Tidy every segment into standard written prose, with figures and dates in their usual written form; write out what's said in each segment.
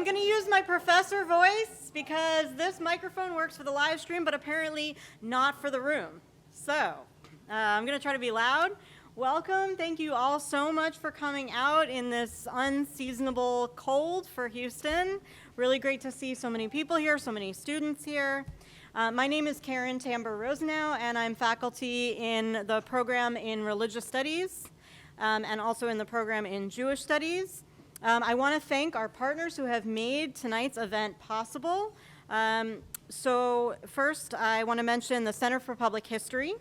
I'm going to use my professor voice because this microphone works for the live stream, but apparently not for the room. So I'm going to try to be loud. Welcome. Thank you all so much for coming out in this unseasonable cold for Houston. Really great to see so many people here, so many students here. My name is Karen Tamber-Rosenau, and I'm faculty in the program in Religious Studies and also in the program in Jewish Studies. I want to thank our partners who have made tonight's event possible. So first, I want to mention the Center for Public History,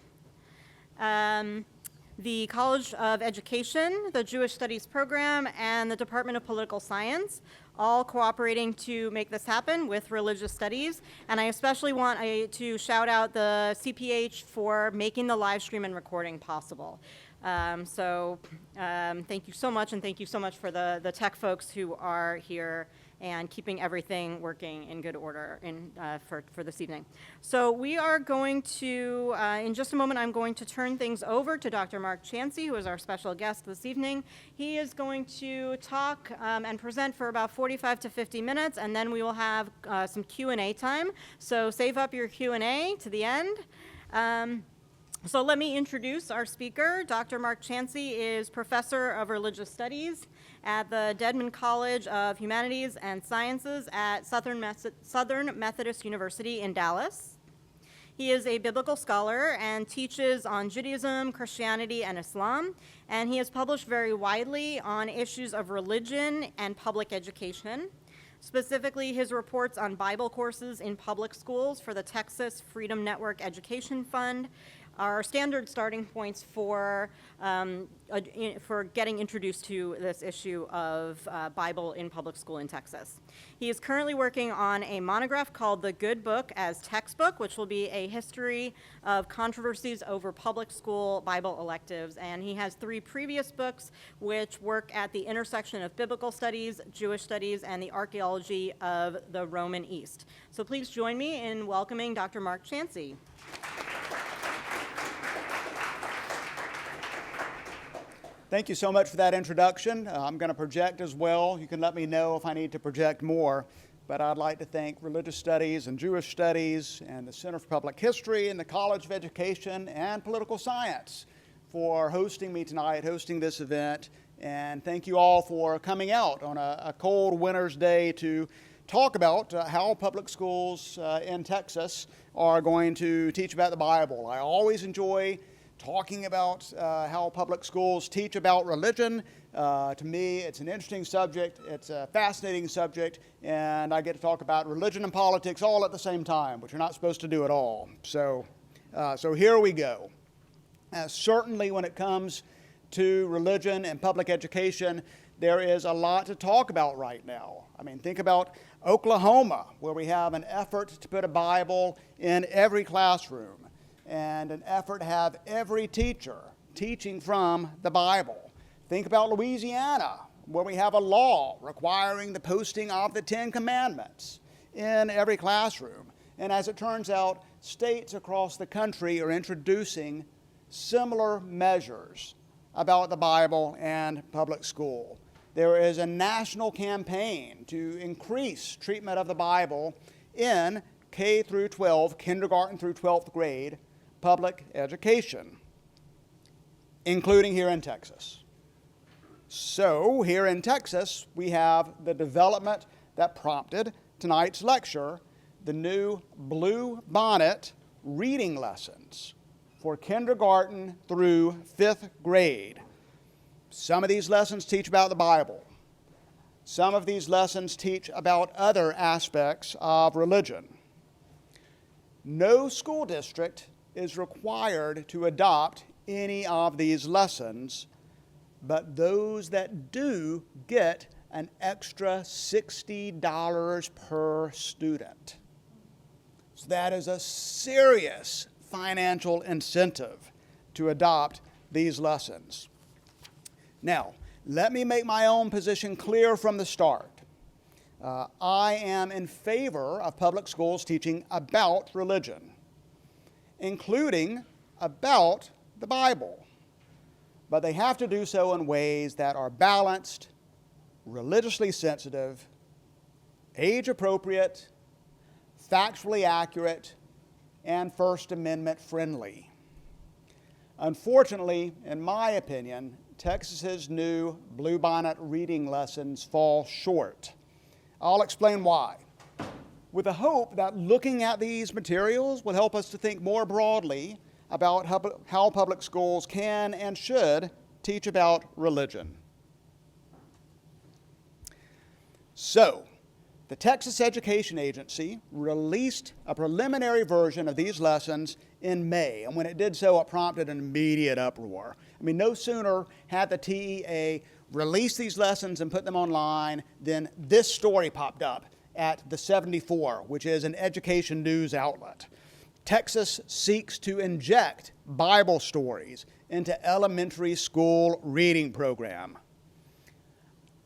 the College of Education, the Jewish Studies program, and the Department of Political Science, all cooperating to make this happen with Religious Studies. And I especially want to shout out the CPH for making the live stream and recording possible. Thank you so much, and thank you so much for the tech folks who are here and keeping everything working in good order for this evening. So we are going to, in just a moment, I'm going to turn things over to Dr. Mark Chancey, who is our special guest this evening. He is going to talk and present for about 45 to 50 minutes, and then we will have some Q&A time. So save up your Q&A to the end. So let me introduce our speaker. Dr. Mark Chancey is Professor of Religious Studies at the Dedman College of Humanities and Sciences at Southern Methodist University in Dallas. He is a biblical scholar and teaches on Judaism, Christianity, and Islam, and he has published very widely on issues of religion and public education. Specifically, his reports on Bible courses in public schools for the Texas Freedom Network Education Fund are standard starting points for getting introduced to this issue of Bible in public school in Texas. He is currently working on a monograph called The Good Book as Textbook, which will be a history of controversies over public school Bible electives. And he has 3 previous books which work at the intersection of biblical studies, Jewish studies, and the archaeology of the Roman East. So please join me in welcoming Dr. Mark Chancey. Thank you so much for that introduction. I'm going to project as well. You can let me know if I need to project more. But I'd like to thank Religious Studies and Jewish Studies and the Center for Public History and the College of Education and Political Science for hosting me tonight, hosting this event. And thank you all for coming out on a cold winter's day to talk about how public schools in Texas are going to teach about the Bible. I always enjoy talking about how public schools teach about religion. To me, it's an interesting subject, it's a fascinating subject, and I get to talk about religion and politics all at the same time, which you're not supposed to do at all. So here we go. Certainly when it comes to religion and public education, there is a lot to talk about right now. I mean, think about Oklahoma, where we have an effort to put a Bible in every classroom, and an effort to have every teacher teaching from the Bible. Think about Louisiana, where we have a law requiring the posting of the 10 Commandments in every classroom. And as it turns out, states across the country are introducing similar measures about the Bible and public school. There is a national campaign to increase treatment of the Bible in K through 12, kindergarten through 12th grade, public education, including here in Texas. So here in Texas, we have the development that prompted tonight's lecture, the new Blue Bonnet reading lessons for kindergarten through 5th grade. Some of these lessons teach about the Bible. Some of these lessons teach about other aspects of religion. No school district is required to adopt any of these lessons, but those that do get an extra $60 per student. So that is a serious financial incentive to adopt these lessons. Now, let me make my own position clear from the start. I am in favor of public schools teaching about religion, including about the Bible. But they have to do so in ways that are balanced, religiously sensitive, age-appropriate, factually accurate, and First Amendment friendly. Unfortunately, in my opinion, Texas's new Bluebonnet reading lessons fall short. I'll explain why, with the hope that looking at these materials will help us to think more broadly about how public schools can and should teach about religion. So, the Texas Education Agency released a preliminary version of these lessons in May, and when it did so, it prompted an immediate uproar. I mean, no sooner had the TEA released these lessons and put them online than this story popped up at the 74, which is an education news outlet. Texas seeks to inject Bible stories into elementary school reading program.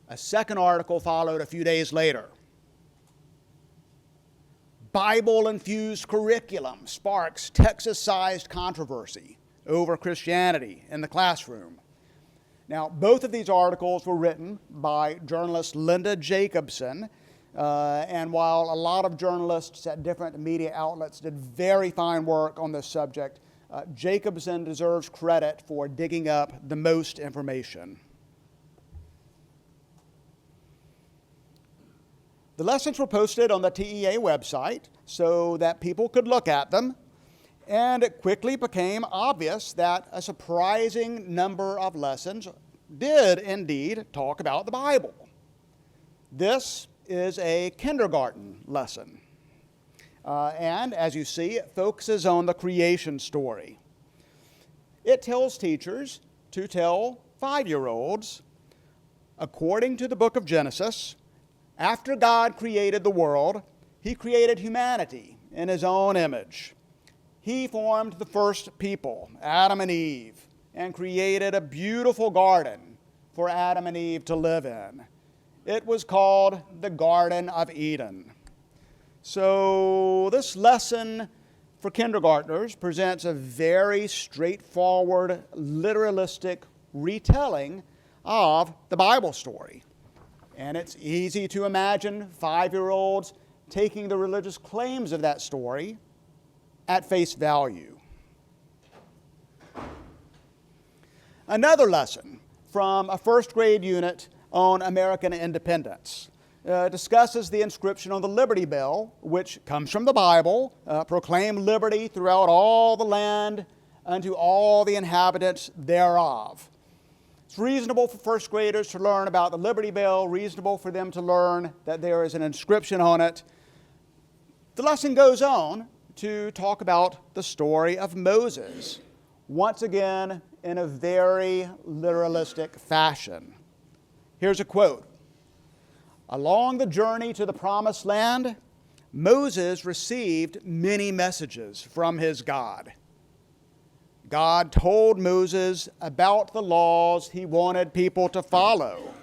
A second article followed a few days later. Bible-infused curriculum sparks Texas-sized controversy over Christianity in the classroom. Now, both of these articles were written by journalist Linda Jacobson, and while a lot of journalists at different media outlets did very fine work on this subject, Jacobson deserves credit for digging up the most information. The lessons were posted on the TEA website so that people could look at them, and it quickly became obvious that a surprising number of lessons did indeed talk about the Bible. This is a kindergarten lesson, and as you see, it focuses on the creation story. It tells teachers to tell 5-year-olds, according to the book of Genesis, after God created the world, He created humanity in His own image. He formed the first people, Adam and Eve, and created a beautiful garden for Adam and Eve to live in. It was called the Garden of Eden. So this lesson for kindergartners presents a very straightforward, literalistic retelling of the Bible story. And it's easy to imagine 5-year-olds taking the religious claims of that story at face value. Another lesson from a first grade unit on American independence discusses the inscription on the Liberty Bell, which comes from the Bible, proclaim liberty throughout all the land unto all the inhabitants thereof. It's reasonable for first graders to learn about the Liberty Bell, reasonable for them to learn that there is an inscription on it. The lesson goes on to talk about the story of Moses, once again in a very literalistic fashion. Here's a quote. Along the journey to the promised land, Moses received many messages from his God. God told Moses about the laws He wanted people to follow,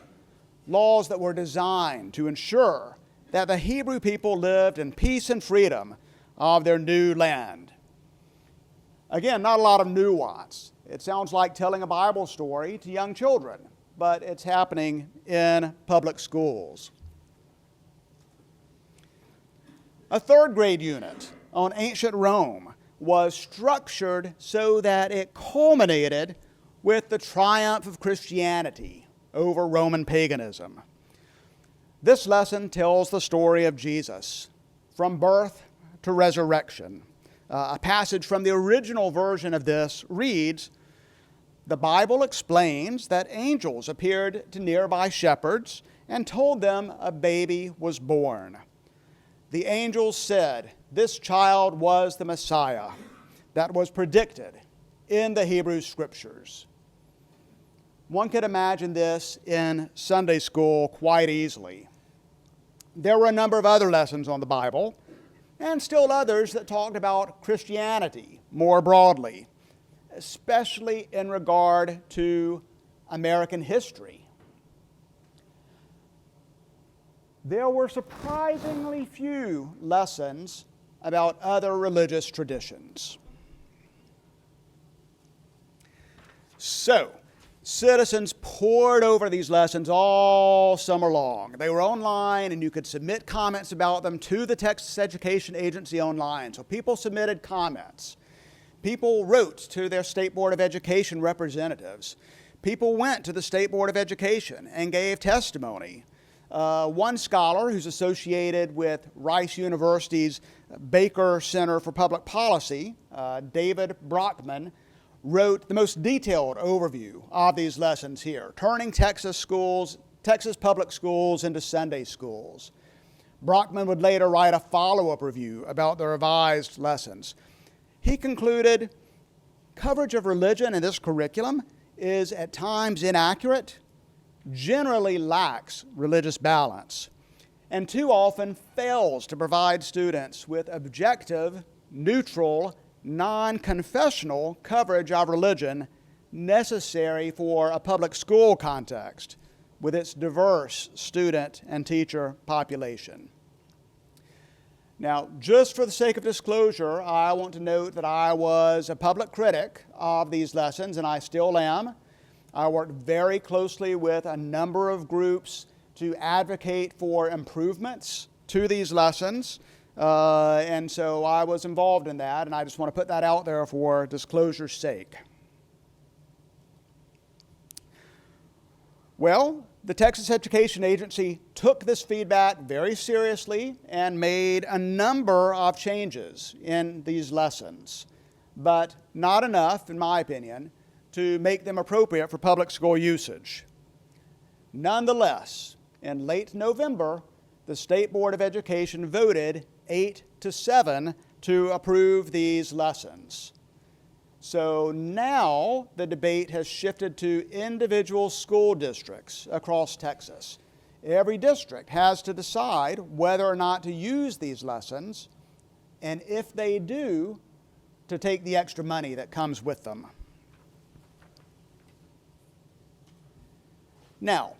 laws that were designed to ensure that the Hebrew people lived in peace and freedom of their new land. Again, not a lot of nuance. It sounds like telling a Bible story to young children, but it's happening in public schools. A third grade unit on ancient Rome was structured so that it culminated with the triumph of Christianity over Roman paganism. This lesson tells the story of Jesus from birth to resurrection. A passage from the original version of this reads, "The Bible explains that angels appeared to nearby shepherds and told them a baby was born. The angels said, 'This child was the Messiah that was predicted in the Hebrew Scriptures.'" One could imagine this in Sunday school quite easily. There were a number of other lessons on the Bible, and still others that talked about Christianity more broadly, especially in regard to American history. There were surprisingly few lessons about other religious traditions. So, citizens poured over these lessons all summer long. They were online, and you could submit comments about them to the Texas Education Agency online. So people submitted comments. People wrote to their State Board of Education representatives. People went to the State Board of Education and gave testimony. One scholar who's associated with Rice University's Baker Center for Public Policy, David Brockman, wrote the most detailed overview of these lessons here, turning Texas public schools into Sunday schools. Brockman would later write a follow-up review about the revised lessons. He concluded, coverage of religion in this curriculum is at times inaccurate, generally lacks religious balance, and too often fails to provide students with objective, neutral, non-confessional coverage of religion necessary for a public school context with its diverse student and teacher population. Now, just for the sake of disclosure, I want to note that I was a public critic of these lessons, and I still am. I worked very closely with a number of groups to advocate for improvements to these lessons, and so I was involved in that, and I just want to put that out there for disclosure's sake. Well, the Texas Education Agency took this feedback very seriously and made a number of changes in these lessons, but not enough, in my opinion, to make them appropriate for public school usage. Nonetheless, in late November, the State Board of Education voted 8-7 to approve these lessons. So now the debate has shifted to individual school districts across Texas. Every district has to decide whether or not to use these lessons, and if they do, to take the extra money that comes with them. Now,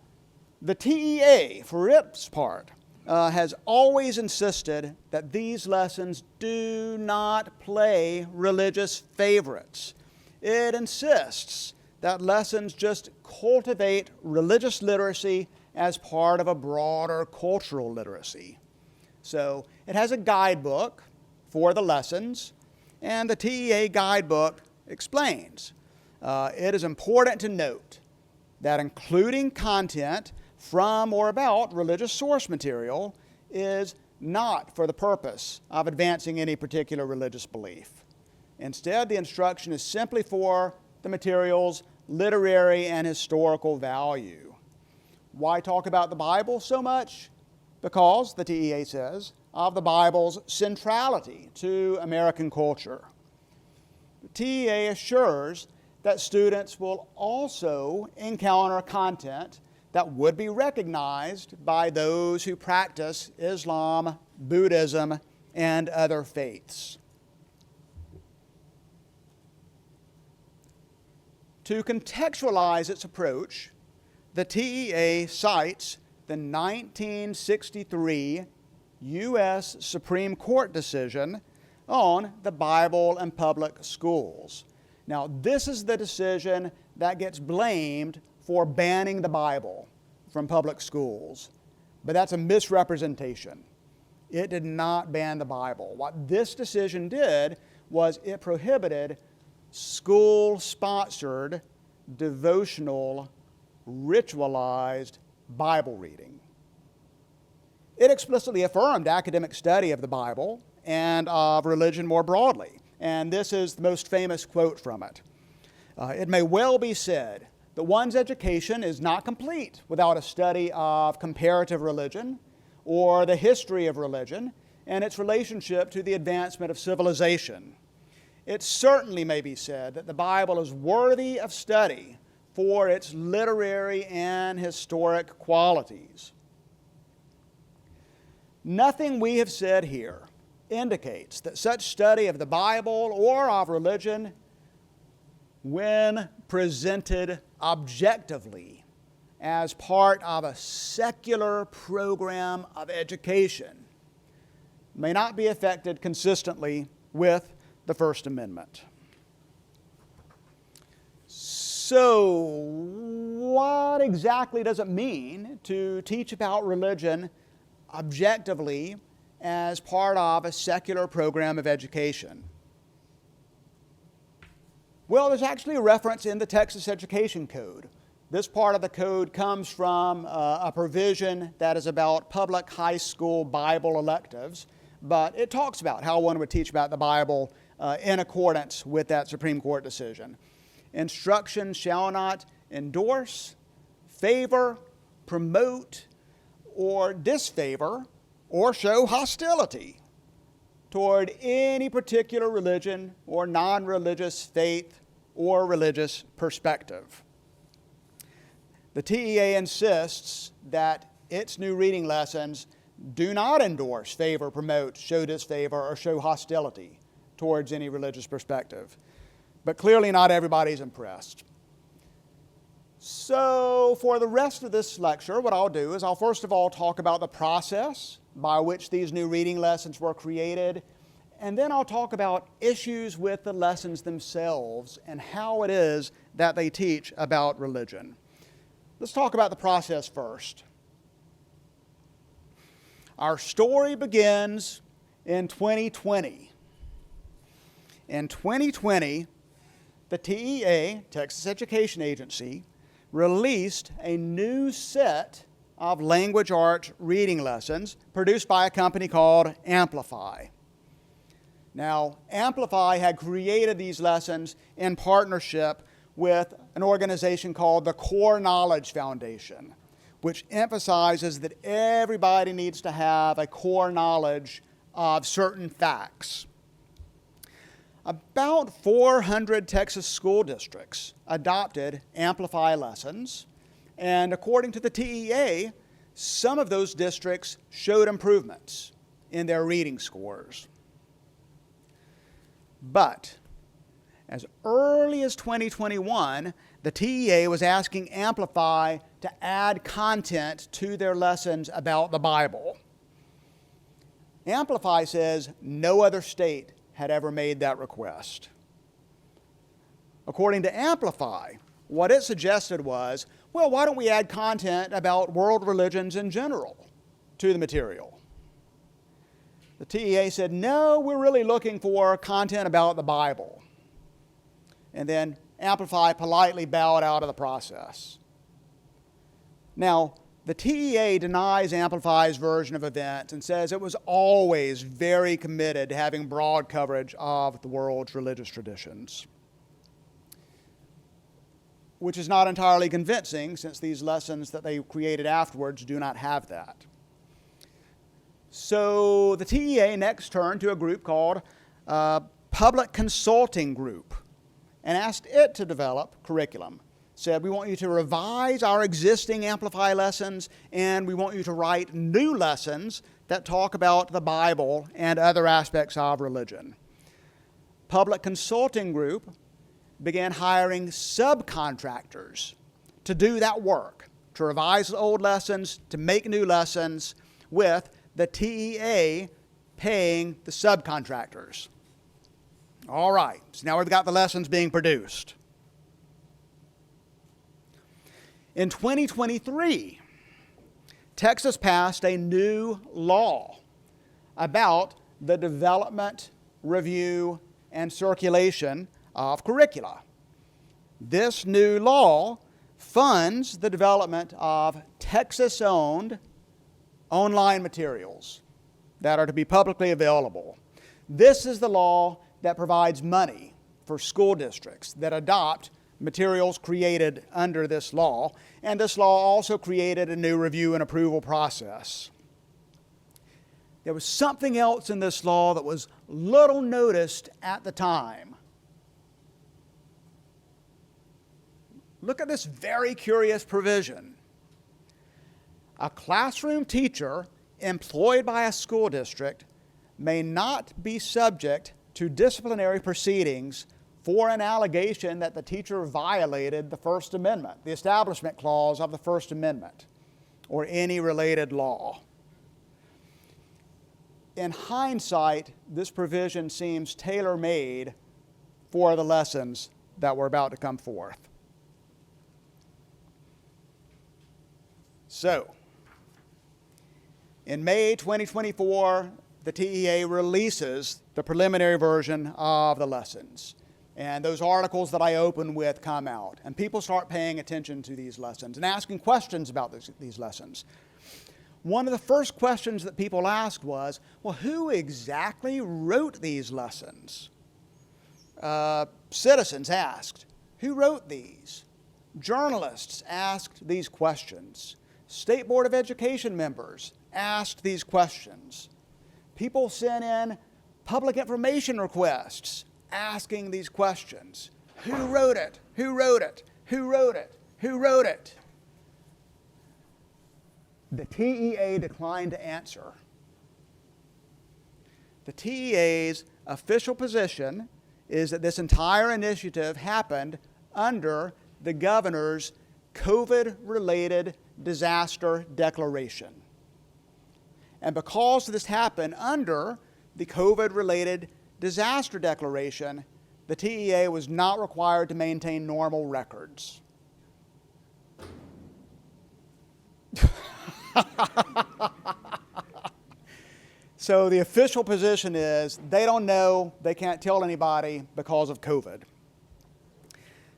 the TEA, for its part, has always insisted that these lessons do not play religious favorites. It insists that lessons just cultivate religious literacy as part of a broader cultural literacy. So it has a guidebook for the lessons, and the TEA guidebook explains. It is important to note that including content from or about religious source material is not for the purpose of advancing any particular religious belief. Instead, the instruction is simply for the material's literary and historical value. Why talk about the Bible so much? Because, the TEA says, of the Bible's centrality to American culture. The TEA assures that students will also encounter content that would be recognized by those who practice Islam, Buddhism, and other faiths. To contextualize its approach, the TEA cites the 1963 U.S. Supreme Court decision on the Bible and public schools. Now, this is the decision that gets blamed for banning the Bible from public schools. But that's a misrepresentation. It did not ban the Bible. What this decision did was it prohibited school-sponsored, devotional, ritualized Bible reading. It explicitly affirmed academic study of the Bible and of religion more broadly. And this is the most famous quote from it. It may well be said that one's education is not complete without a study of comparative religion or the history of religion and its relationship to the advancement of civilization. It certainly may be said that the Bible is worthy of study for its literary and historic qualities. Nothing we have said here indicates that such study of the Bible or of religion, when presented objectively as part of a secular program of education, may not be affected consistently with the First Amendment. So, what exactly does it mean to teach about religion objectively as part of a secular program of education? Well, there's actually a reference in the Texas Education Code. This part of the code comes from a provision that is about public high school Bible electives, but it talks about how one would teach about the Bible in accordance with that Supreme Court decision. Instruction shall not endorse, favor, promote, or disfavor, or show hostility toward any particular religion or non-religious faith or religious perspective. The TEA insists that its new reading lessons do not endorse, favor, promote, show disfavor, or show hostility towards any religious perspective. But clearly not everybody's impressed. So for the rest of this lecture, what I'll do is I'll first of all talk about the process by which these new reading lessons were created, and then I'll talk about issues with the lessons themselves and how it is that they teach about religion. Let's talk about the process first. Our story begins in 2020. In 2020, the TEA, Texas Education Agency, released a new set of language arts reading lessons produced by a company called Amplify. Now, Amplify had created these lessons in partnership with an organization called the Core Knowledge Foundation, which emphasizes that everybody needs to have a core knowledge of certain facts. About 400 Texas school districts adopted Amplify lessons, and according to the TEA, some of those districts showed improvements in their reading scores. But as early as 2021, the TEA was asking Amplify to add content to their lessons about the Bible. Amplify says no other state had ever made that request. According to Amplify, what it suggested was, well, why don't we add content about world religions in general to the material? The TEA said, no, we're really looking for content about the Bible. And then Amplify politely bowed out of the process. Now, the TEA denies Amplify's version of events and says it was always very committed to having broad coverage of the world's religious traditions, which is not entirely convincing since these lessons that they created afterwards do not have that. So the TEA next turned to a group called Public Consulting Group and asked it to develop curriculum. Said, we want you to revise our existing Amplify lessons, and we want you to write new lessons that talk about the Bible and other aspects of religion. Public Consulting Group began hiring subcontractors to do that work, to revise the old lessons, to make new lessons, with the TEA paying the subcontractors. All right, so now we've got the lessons being produced. In 2023, Texas passed a new law about the development, review, and circulation of curricula. This new law funds the development of Texas-owned online materials that are to be publicly available. This is the law that provides money for school districts that adopt materials created under this law, and this law also created a new review and approval process. There was something else in this law that was little noticed at the time. Look at this very curious provision. A classroom teacher employed by a school district may not be subject to disciplinary proceedings for an allegation that the teacher violated the First Amendment, the Establishment Clause of the First Amendment, or any related law. In hindsight, this provision seems tailor-made for the lessons that were about to come forth. So, in May 2024, the TEA releases the preliminary version of the lessons. And those articles that I open with come out. And people start paying attention to these lessons and asking questions about these lessons. One of the first questions that people asked was, well, who exactly wrote these lessons? Citizens asked, who wrote these? Journalists asked these questions. State Board of Education members asked these questions. People sent in public information requests asking these questions. Who wrote it? Who wrote it? Who wrote it? Who wrote it? The TEA declined to answer. The TEA's official position is that this entire initiative happened under the governor's COVID-related disaster declaration. And because this happened under the COVID-related disaster declaration, the TEA was not required to maintain normal records. So the official position is they don't know, they can't tell anybody because of COVID.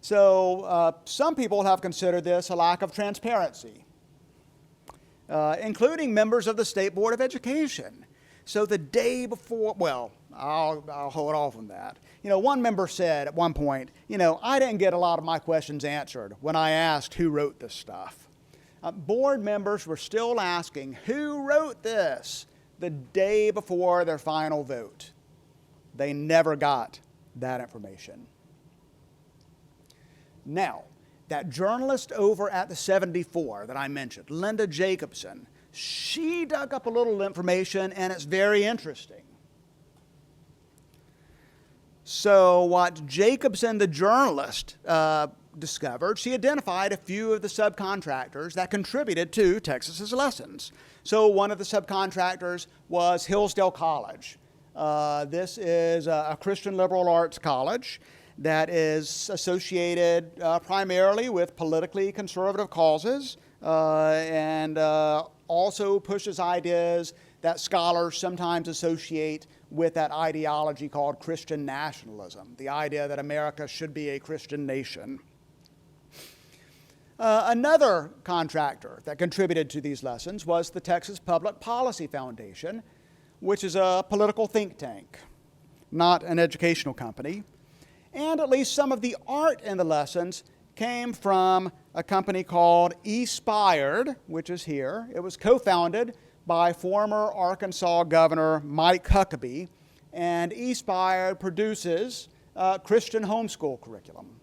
So some people have considered this a lack of transparency, including members of the State Board of Education. So the day before, well, I'll hold off on that. One member said at one point, I didn't get a lot of my questions answered when I asked who wrote this stuff. Board members were still asking, who wrote this, the day before their final vote. They never got that information. Now, that journalist over at the 74 that I mentioned, Linda Jacobson, she dug up a little information, and it's very interesting. So what Jacobson, the journalist, discovered, she identified a few of the subcontractors that contributed to Texas's lessons. So one of the subcontractors was Hillsdale College. This is a Christian liberal arts college that is associated primarily with politically conservative causes and also pushes ideas that scholars sometimes associate with that ideology called Christian nationalism, the idea that America should be a Christian nation. Another contractor that contributed to these lessons was the Texas Public Policy Foundation, which is a political think tank, not an educational company. And at least some of the art in the lessons came from a company called eSpired, which is here. It was co-founded by former Arkansas Governor Mike Huckabee, and eSpired produces Christian homeschool curriculum.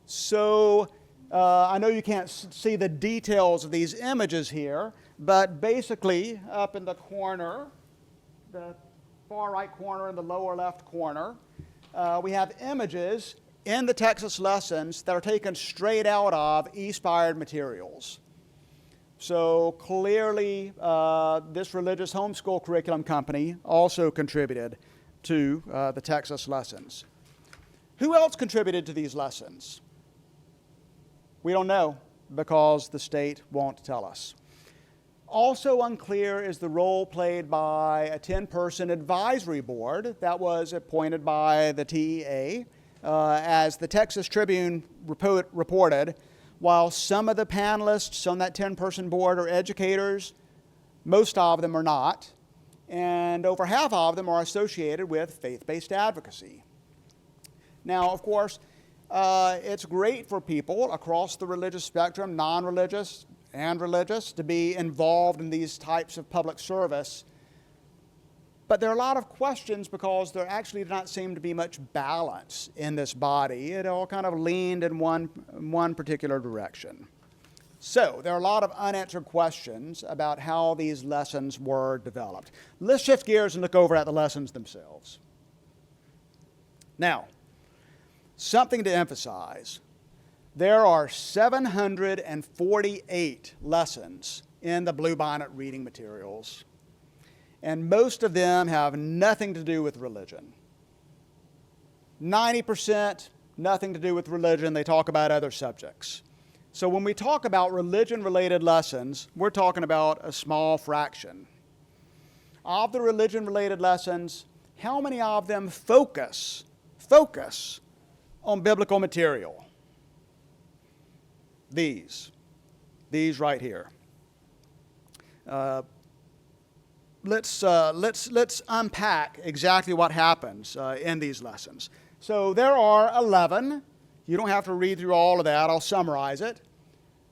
So I know you can't see the details of these images here, but basically up in the corner, the far right corner and the lower left corner, we have images in the Texas lessons that are taken straight out of eSpired materials. So clearly, this religious homeschool curriculum company also contributed to the Texas lessons. Who else contributed to these lessons? We don't know because the state won't tell us. Also unclear is the role played by a 10-person advisory board that was appointed by the TEA. As the Texas Tribune reported, while some of the panelists on that 10-person board are educators, most of them are not, and over half of them are associated with faith-based advocacy. Now, of course, it's great for people across the religious spectrum, non-religious and religious, to be involved in these types of public service. But there are a lot of questions because there actually did not seem to be much balance in this body. It all kind of leaned in one particular direction. So there are a lot of unanswered questions about how these lessons were developed. Let's shift gears and look over at the lessons themselves. Now, something to emphasize. There are 748 lessons in the Bluebonnet reading materials, and most of them have nothing to do with religion. 90% nothing to do with religion. They talk about other subjects. So when we talk about religion-related lessons, we're talking about a small fraction. Of the religion-related lessons, how many of them focus on biblical material? These right here. Let's unpack exactly what happens in these lessons. So there are 11. You don't have to read through all of that. I'll summarize it.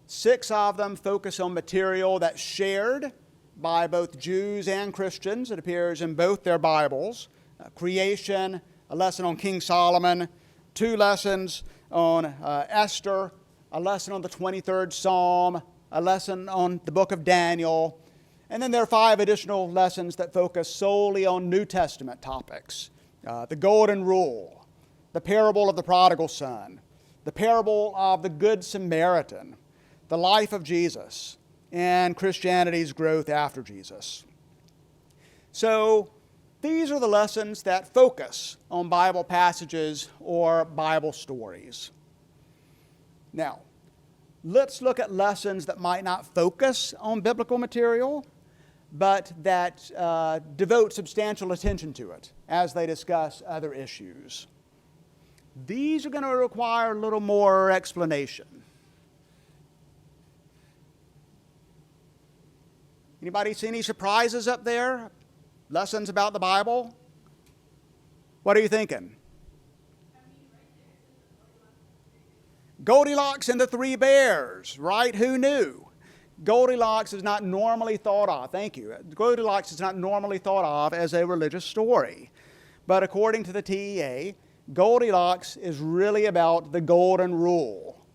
6 of them focus on material that's shared by both Jews and Christians. It appears in both their Bibles. Creation, a lesson on King Solomon, 2 lessons on Esther, a lesson on the 23rd Psalm, a lesson on the book of Daniel, and then there are 5 additional lessons that focus solely on New Testament topics. The Golden Rule, the parable of the prodigal son, the parable of the Good Samaritan, the life of Jesus, and Christianity's growth after Jesus. So these are the lessons that focus on Bible passages or Bible stories. Now, let's look at lessons that might not focus on biblical material, but that devote substantial attention to it as they discuss other issues. These are going to require a little more explanation. Anybody see any surprises up there? Lessons about the Bible? What are you thinking? Goldilocks and the 3 bears, right? Who knew? Goldilocks is not normally thought of, thank you. Goldilocks is not normally thought of as a religious story. But according to the TEA, Goldilocks is really about the Golden Rule.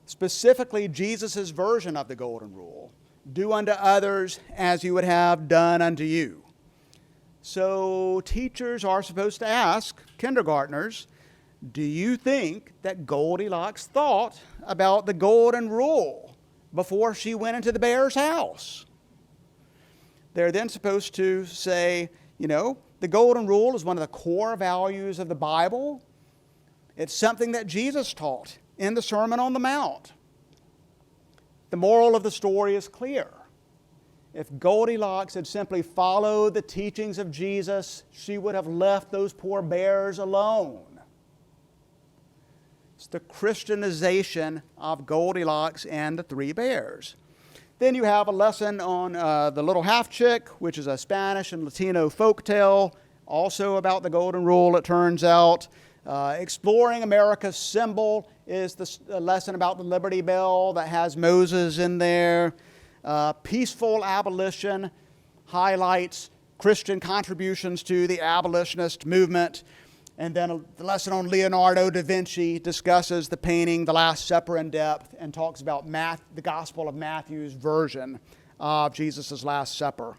Specifically, Jesus' version of the Golden Rule. Do unto others as you would have done unto you. So teachers are supposed to ask kindergartners, do you think that Goldilocks thought about the Golden Rule before she went into the bear's house? They're then supposed to say, the Golden Rule is one of the core values of the Bible. It's something that Jesus taught in the Sermon on the Mount. The moral of the story is clear. If Goldilocks had simply followed the teachings of Jesus, she would have left those poor bears alone. It's the Christianization of Goldilocks and the 3 bears. Then you have a lesson on the Little Half Chick, which is a Spanish and Latino folktale, also about the Golden Rule, it turns out. Exploring America's Symbol is the lesson about the Liberty Bell that has Moses in there. Peaceful Abolition highlights Christian contributions to the abolitionist movement. And then the lesson on Leonardo da Vinci discusses the painting The Last Supper in depth and talks about the Gospel of Matthew's version of Jesus' Last Supper.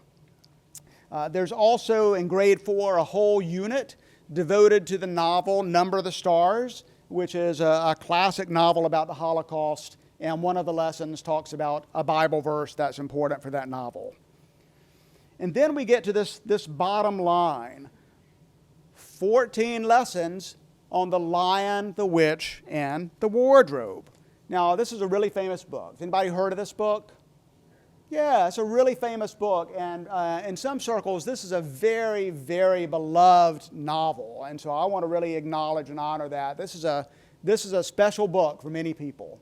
There's also in grade 4 a whole unit devoted to the novel Number the Stars, which is a classic novel about the Holocaust, and one of the lessons talks about a Bible verse that's important for that novel. And then we get to this bottom line. 14 lessons on the Lion, the Witch, and the Wardrobe. Now, this is a really famous book. Has anybody heard of this book? Yeah, it's a really famous book, and in some circles, this is a very, very beloved novel, and so I want to really acknowledge and honor that. This is a special book for many people.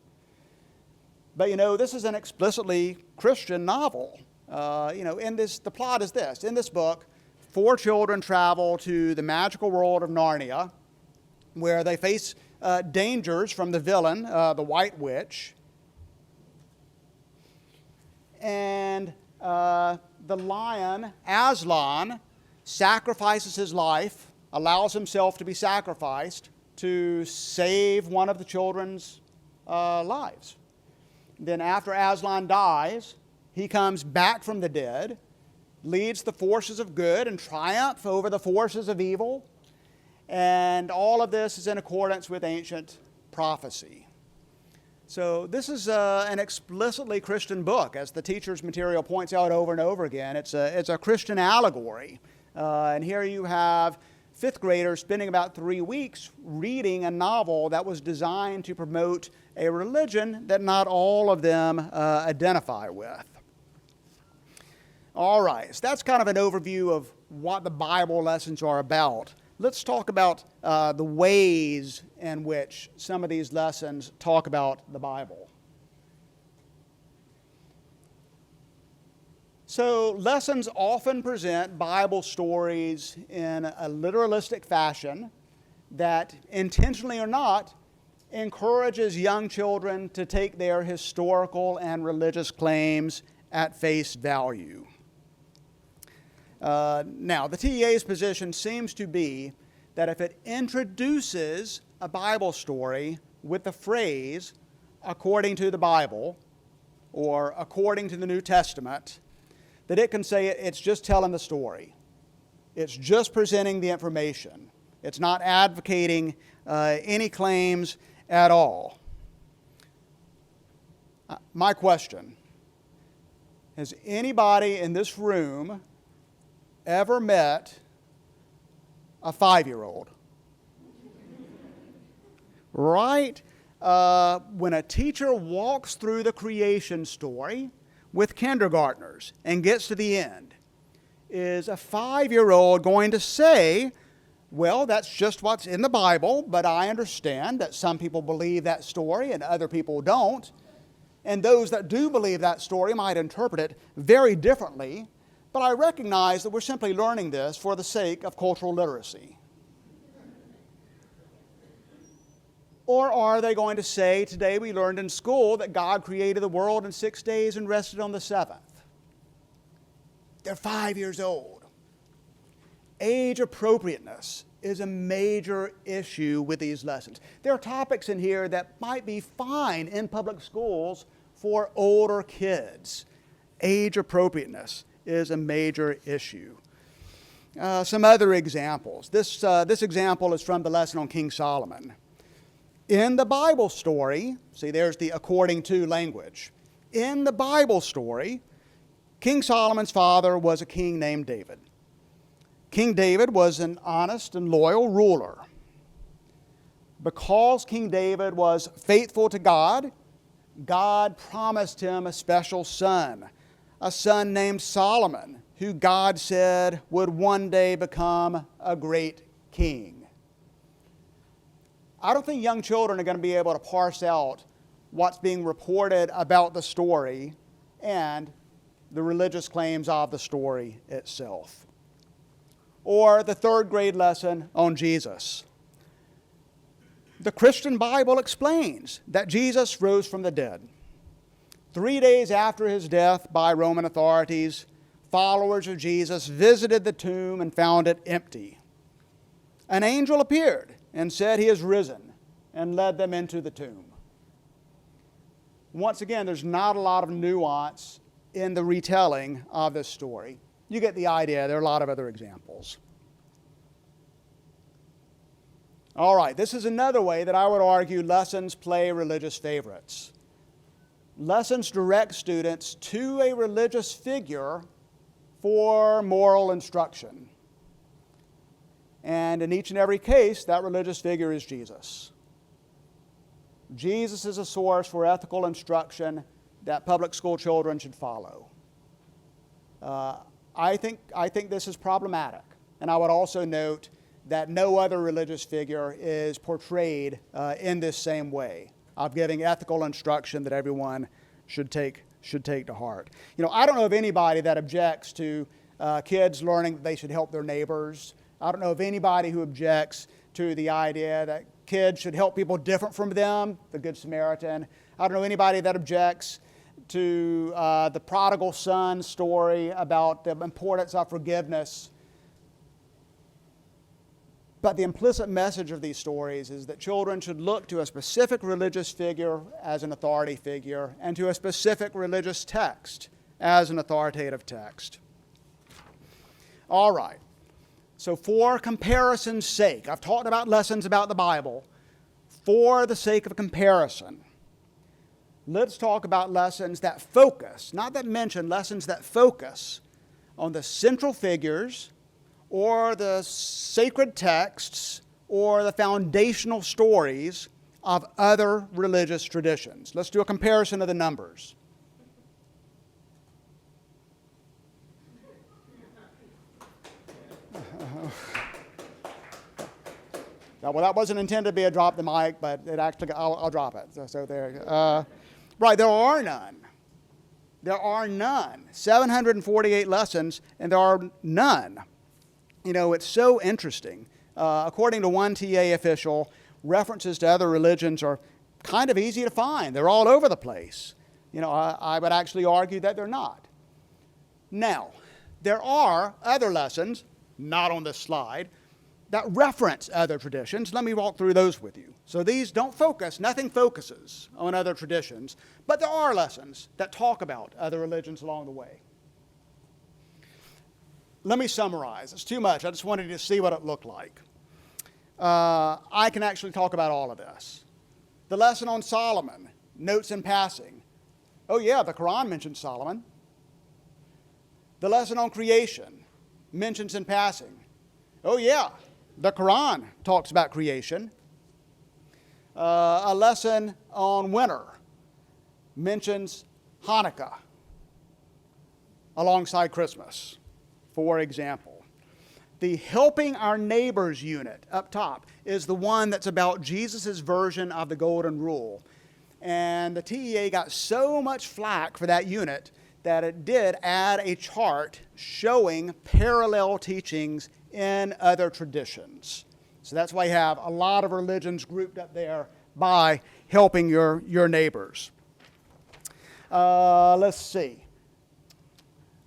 But this is an explicitly Christian novel. The plot is this. In this book, 4 children travel to the magical world of Narnia, where they face dangers from the villain, the White Witch. And the lion, Aslan, sacrifices his life, allows himself to be sacrificed to save one of the children's lives. Then after Aslan dies, he comes back from the dead, leads the forces of good and triumph over the forces of evil. And all of this is in accordance with ancient prophecy. So this is an explicitly Christian book, as the teacher's material points out over and over again. It's a Christian allegory. And here you have fifth graders spending about 3 weeks reading a novel that was designed to promote a religion that not all of them identify with. All right, so that's kind of an overview of what the Bible lessons are about. Let's talk about the ways in which some of these lessons talk about the Bible. So lessons often present Bible stories in a literalistic fashion that, intentionally or not, encourages young children to take their historical and religious claims at face value. Now, the TEA's position seems to be that if it introduces a Bible story with the phrase, according to the Bible, or according to the New Testament, that it can say it's just telling the story. It's just presenting the information. It's not advocating any claims at all. My question, has anybody in this room ever met a 5-year-old? Right? When a teacher walks through the creation story with kindergartners and gets to the end, is a 5-year-old going to say, well, that's just what's in the Bible, but I understand that some people believe that story and other people don't, and those that do believe that story might interpret it very differently, but I recognize that we're simply learning this for the sake of cultural literacy. Or are they going to say, today we learned in school that God created the world in 6 days and rested on the seventh? They're 5 years old. Age appropriateness is a major issue with these lessons. There are topics in here that might be fine in public schools for older kids. Age appropriateness is a major issue. Some other examples. This example is from the lesson on King Solomon. In the Bible story, see, there's the according to language. In the Bible story, King Solomon's father was a king named David. King David was an honest and loyal ruler. Because King David was faithful to God, God promised him a special son, a son named Solomon, who God said would one day become a great king. I don't think young children are going to be able to parse out what's being reported about the story and the religious claims of the story itself. Or the third grade lesson on Jesus. The Christian Bible explains that Jesus rose from the dead. 3 days after his death by Roman authorities, followers of Jesus visited the tomb and found it empty. An angel appeared and said he is risen, and led them into the tomb. Once again, there's not a lot of nuance in the retelling of this story. You get the idea. There are a lot of other examples. All right, this is another way that I would argue lessons play religious favorites. Lessons direct students to a religious figure for moral instruction. And in each and every case, that religious figure is Jesus. Jesus is a source for ethical instruction that public school children should follow. I think this is problematic. And I would also note that no other religious figure is portrayed in this same way of giving ethical instruction that everyone should take to heart. You know, I don't know of anybody that objects to kids learning that they should help their neighbors. I don't know of anybody who objects to the idea that kids should help people different from them, the Good Samaritan. I don't know anybody that objects to the prodigal son story about the importance of forgiveness. But the implicit message of these stories is that children should look to a specific religious figure as an authority figure and to a specific religious text as an authoritative text. All right. So for comparison's sake, I've talked about lessons about the Bible. For the sake of comparison, let's talk about lessons that focus, not that mention, lessons that focus on the central figures or the sacred texts or the foundational stories of other religious traditions? Let's do a comparison of the numbers. Well, that wasn't intended to be a drop the mic, but it actually, I'll drop it. So there. Right, there are none. There are none. 748 lessons, and there are none. You know, it's so interesting. According to one TA official, references to other religions are kind of easy to find. They're all over the place. You know, I would actually argue that they're not. Now, there are other lessons, not on this slide, that reference other traditions. Let me walk through those with you. So these don't focus, nothing focuses on other traditions, but there are lessons that talk about other religions along the way. Let me summarize. It's too much. I just wanted you to see what it looked like. I can actually talk about all of this. The lesson on Solomon, notes in passing. Oh yeah, the Quran mentions Solomon. The lesson on creation, mentions in passing. Oh yeah, the Quran talks about creation. A lesson on winter mentions Hanukkah alongside Christmas, for example. The helping our neighbors unit up top is the one that's about Jesus' version of the Golden Rule. And the TEA got so much flack for that unit that it did add a chart showing parallel teachings in other traditions. So that's why you have a lot of religions grouped up there by helping your neighbors. Let's see.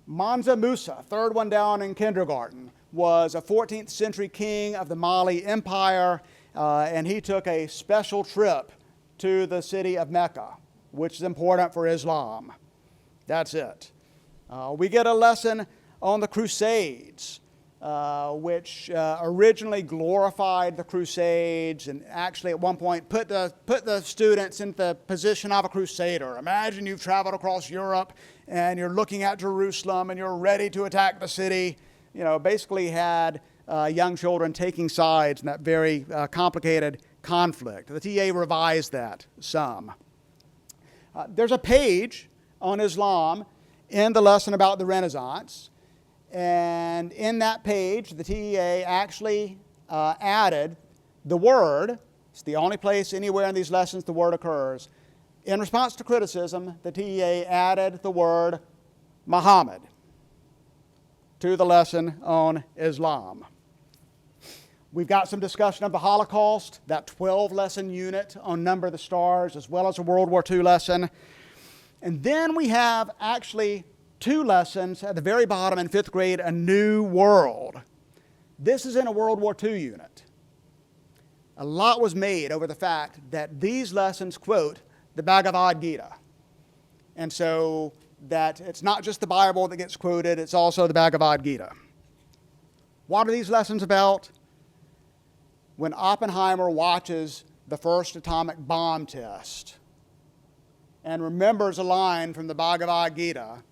Mansa Musa, third one down in kindergarten, was a 14th century king of the Mali Empire, and he took a special trip to the city of Mecca, which is important for Islam. That's it. We get a lesson on the Crusades, which originally glorified the Crusades and actually at one point put the students in the position of a crusader. Imagine you've traveled across Europe and you're looking at Jerusalem and you're ready to attack the city. You know, basically had young children taking sides in that very complicated conflict. The TA revised that some. There's a page on Islam in the lesson about the Renaissance. And in that page, the TEA actually added the word. It's the only place anywhere in these lessons the word occurs. In response to criticism, the TEA added the word Muhammad to the lesson on Islam. We've got some discussion of the Holocaust, that 12-lesson unit on Number of the Stars, as well as a World War II lesson. And then we have actually 2 lessons at the very bottom in 5th grade, A New World. This is in a World War II unit. A lot was made over the fact that these lessons quote the Bhagavad Gita. And so that it's not just the Bible that gets quoted, it's also the Bhagavad Gita. What are these lessons about? When Oppenheimer watches the first atomic bomb test and remembers a line from the Bhagavad Gita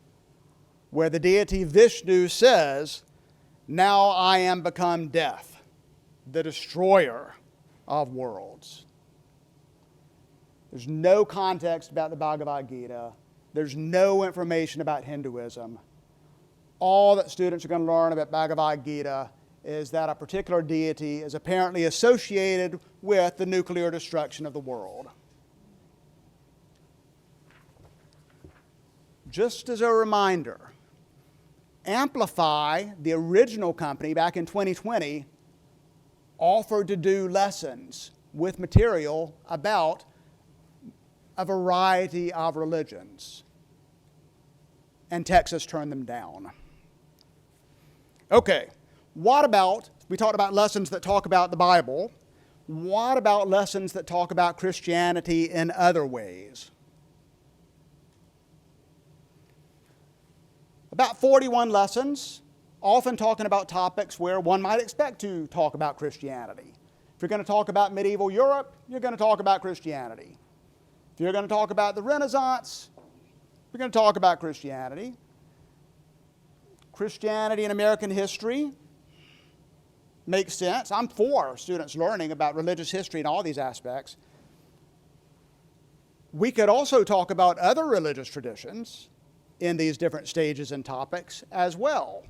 where the deity Vishnu says, "Now I am become death, the destroyer of worlds." There's no context about the Bhagavad Gita. There's no information about Hinduism. All that students are going to learn about Bhagavad Gita is that a particular deity is apparently associated with the nuclear destruction of the world. Just as a reminder, Amplify, the original company back in 2020, offered to do lessons with material about a variety of religions, and Texas turned them down. Okay, what about, we talked about lessons that talk about the Bible. What about lessons that talk about Christianity in other ways? About 41 lessons, often talking about topics where one might expect to talk about Christianity. If you're going to talk about medieval Europe, you're going to talk about Christianity. If you're going to talk about the Renaissance, you're going to talk about Christianity. Christianity in American history, makes sense. I'm for students learning about religious history and all these aspects. We could also talk about other religious traditions in these different stages and topics as well.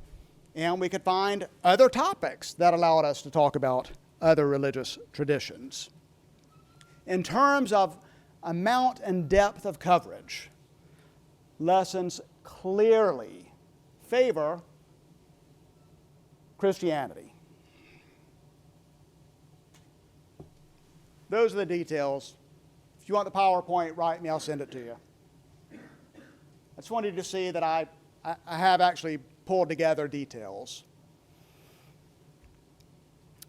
And we could find other topics that allowed us to talk about other religious traditions. In terms of amount and depth of coverage, lessons clearly favor Christianity. Those are the details. If you want the PowerPoint, write me, I'll send it to you. I just wanted you to see that I have actually pulled together details.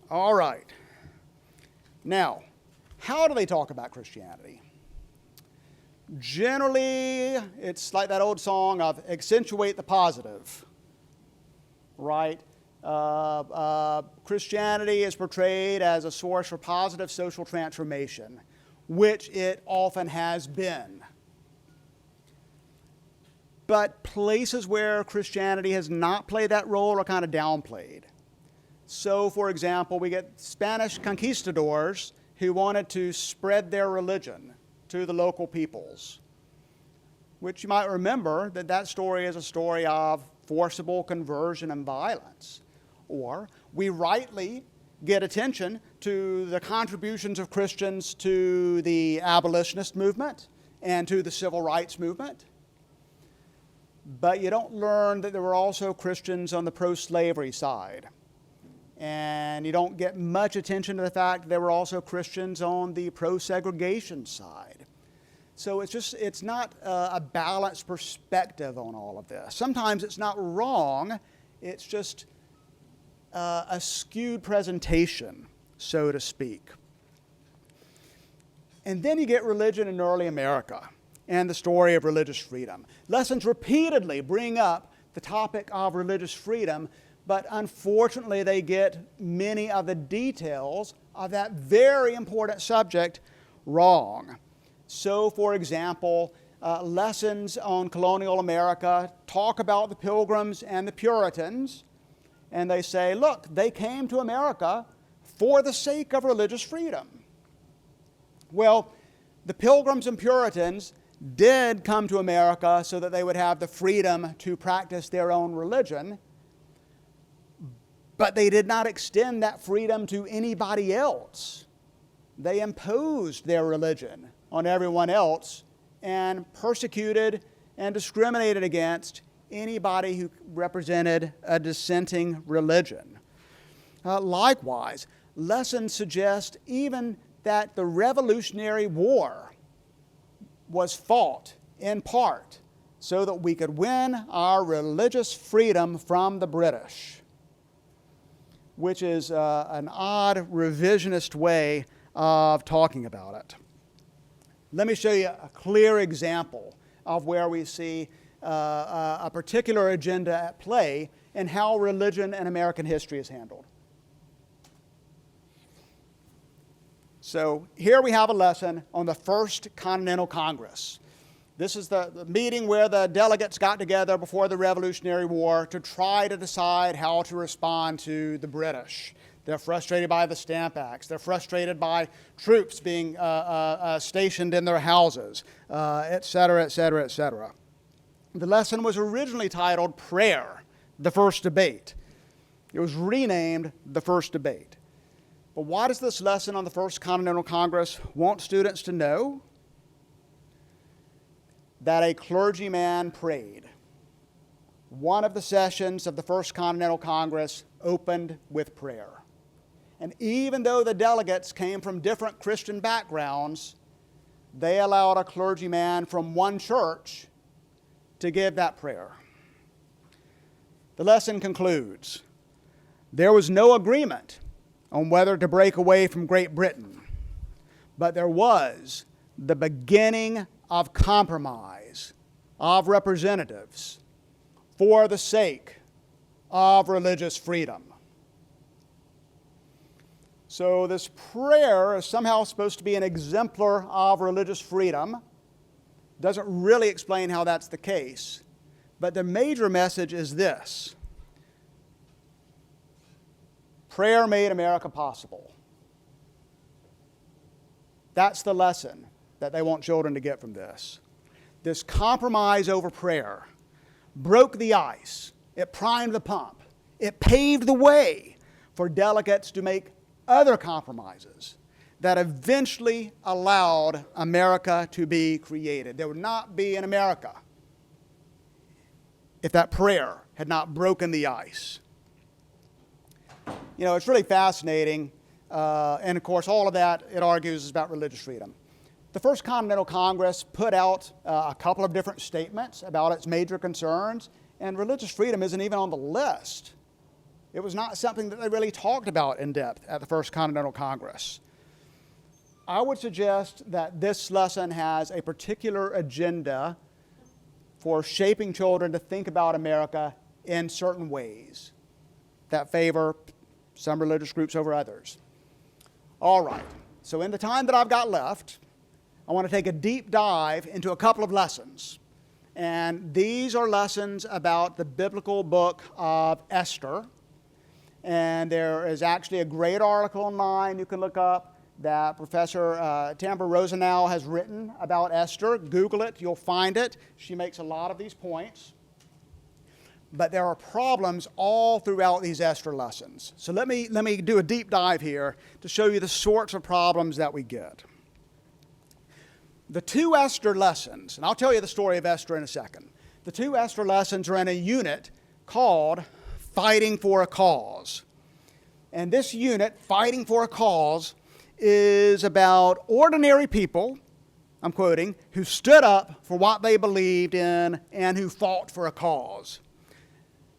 All right. Now, how do they talk about Christianity? Generally, it's like that old song of accentuate the positive, right? Christianity is portrayed as a source for positive social transformation, which it often has been. But places where Christianity has not played that role are kind of downplayed. So, for example, we get Spanish conquistadors who wanted to spread their religion to the local peoples, which you might remember that story is a story of forcible conversion and violence. Or we rightly get attention to the contributions of Christians to the abolitionist movement and to the civil rights movement. But you don't learn that there were also Christians on the pro-slavery side. And you don't get much attention to the fact that there were also Christians on the pro-segregation side. So it's not a balanced perspective on all of this. Sometimes it's not wrong, it's just a skewed presentation, so to speak. And then you get religion in early America and the story of religious freedom. Lessons repeatedly bring up the topic of religious freedom, but unfortunately they get many of the details of that very important subject wrong. So, for example, lessons on colonial America talk about the Pilgrims and the Puritans, and they say, look, they came to America for the sake of religious freedom. Well, the Pilgrims and Puritans did come to America so that they would have the freedom to practice their own religion, but they did not extend that freedom to anybody else. They imposed their religion on everyone else and persecuted and discriminated against anybody who represented a dissenting religion. Likewise, lessons suggest even that the Revolutionary War was fought in part so that we could win our religious freedom from the British, which is an odd revisionist way of talking about it. Let me show you a clear example of where we see a particular agenda at play and how religion in American history is handled. So here we have a lesson on the First Continental Congress. This is the meeting where the delegates got together before the Revolutionary War to try to decide how to respond to the British. They're frustrated by the Stamp Acts. They're frustrated by troops being stationed in their houses, et cetera, et cetera, et cetera. The lesson was originally titled Prayer, the First Debate. It was renamed the First Debate. But why does this lesson on the First Continental Congress want students to know? That a clergyman prayed. One of the sessions of the First Continental Congress opened with prayer. And even though the delegates came from different Christian backgrounds, they allowed a clergyman from one church to give that prayer. The lesson concludes, there was no agreement on whether to break away from Great Britain, but there was the beginning of compromise of representatives for the sake of religious freedom. So this prayer is somehow supposed to be an exemplar of religious freedom. Doesn't really explain how that's the case. But the major message is this. Prayer made America possible. That's the lesson that they want children to get from this. This compromise over prayer broke the ice. It primed the pump. It paved the way for delegates to make other compromises that eventually allowed America to be created. There would not be an America if that prayer had not broken the ice. You know, it's really fascinating, and of course all of that, it argues, is about religious freedom. The First Continental Congress put out a couple of different statements about its major concerns, and religious freedom isn't even on the list. It was not something that they really talked about in depth at the First Continental Congress. I would suggest that this lesson has a particular agenda for shaping children to think about America in certain ways that favor some religious groups over others. All right, so in the time that I've got left, I want to take a deep dive into a couple of lessons. And these are lessons about the biblical book of Esther. And there is actually a great article online you can look up that Professor Tamara Rosenau has written about Esther. Google it, you'll find it. She makes a lot of these points. But there are problems all throughout these Esther lessons. So let me do a deep dive here to show you the sorts of problems that we get. The two Esther lessons, and I'll tell you the story of Esther in a second. The two Esther lessons are in a unit called Fighting for a Cause. And this unit, Fighting for a Cause, is about ordinary people, I'm quoting, who stood up for what they believed in and who fought for a cause.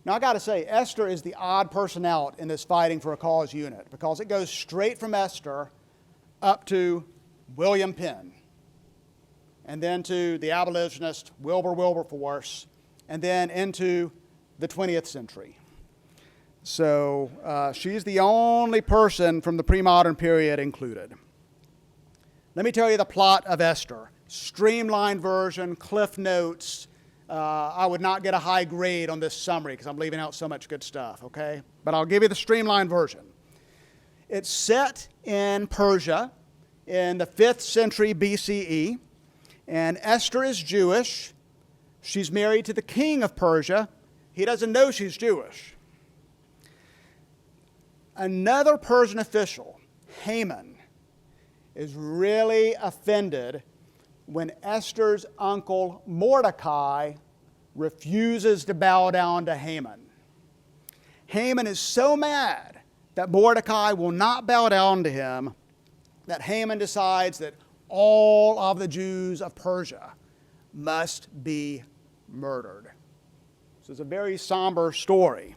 Now, I got to say, Esther is the odd person out in this Fighting for a Cause unit because it goes straight from Esther up to William Penn, and then to the abolitionist Wilberforce, and then into the 20th century. So she's the only person from the pre-modern period included. Let me tell you the plot of Esther. Streamlined version, cliff notes. I would not get a high grade on this summary because I'm leaving out so much good stuff, okay? But I'll give you the streamlined version. It's set in Persia in the 5th century BCE, and Esther is Jewish. She's married to the king of Persia. He doesn't know she's Jewish. Another Persian official, Haman, is really offended when Esther's uncle Mordecai refuses to bow down to Haman. Haman is so mad that Mordecai will not bow down to him that Haman decides that all of the Jews of Persia must be murdered. So it's a very somber story.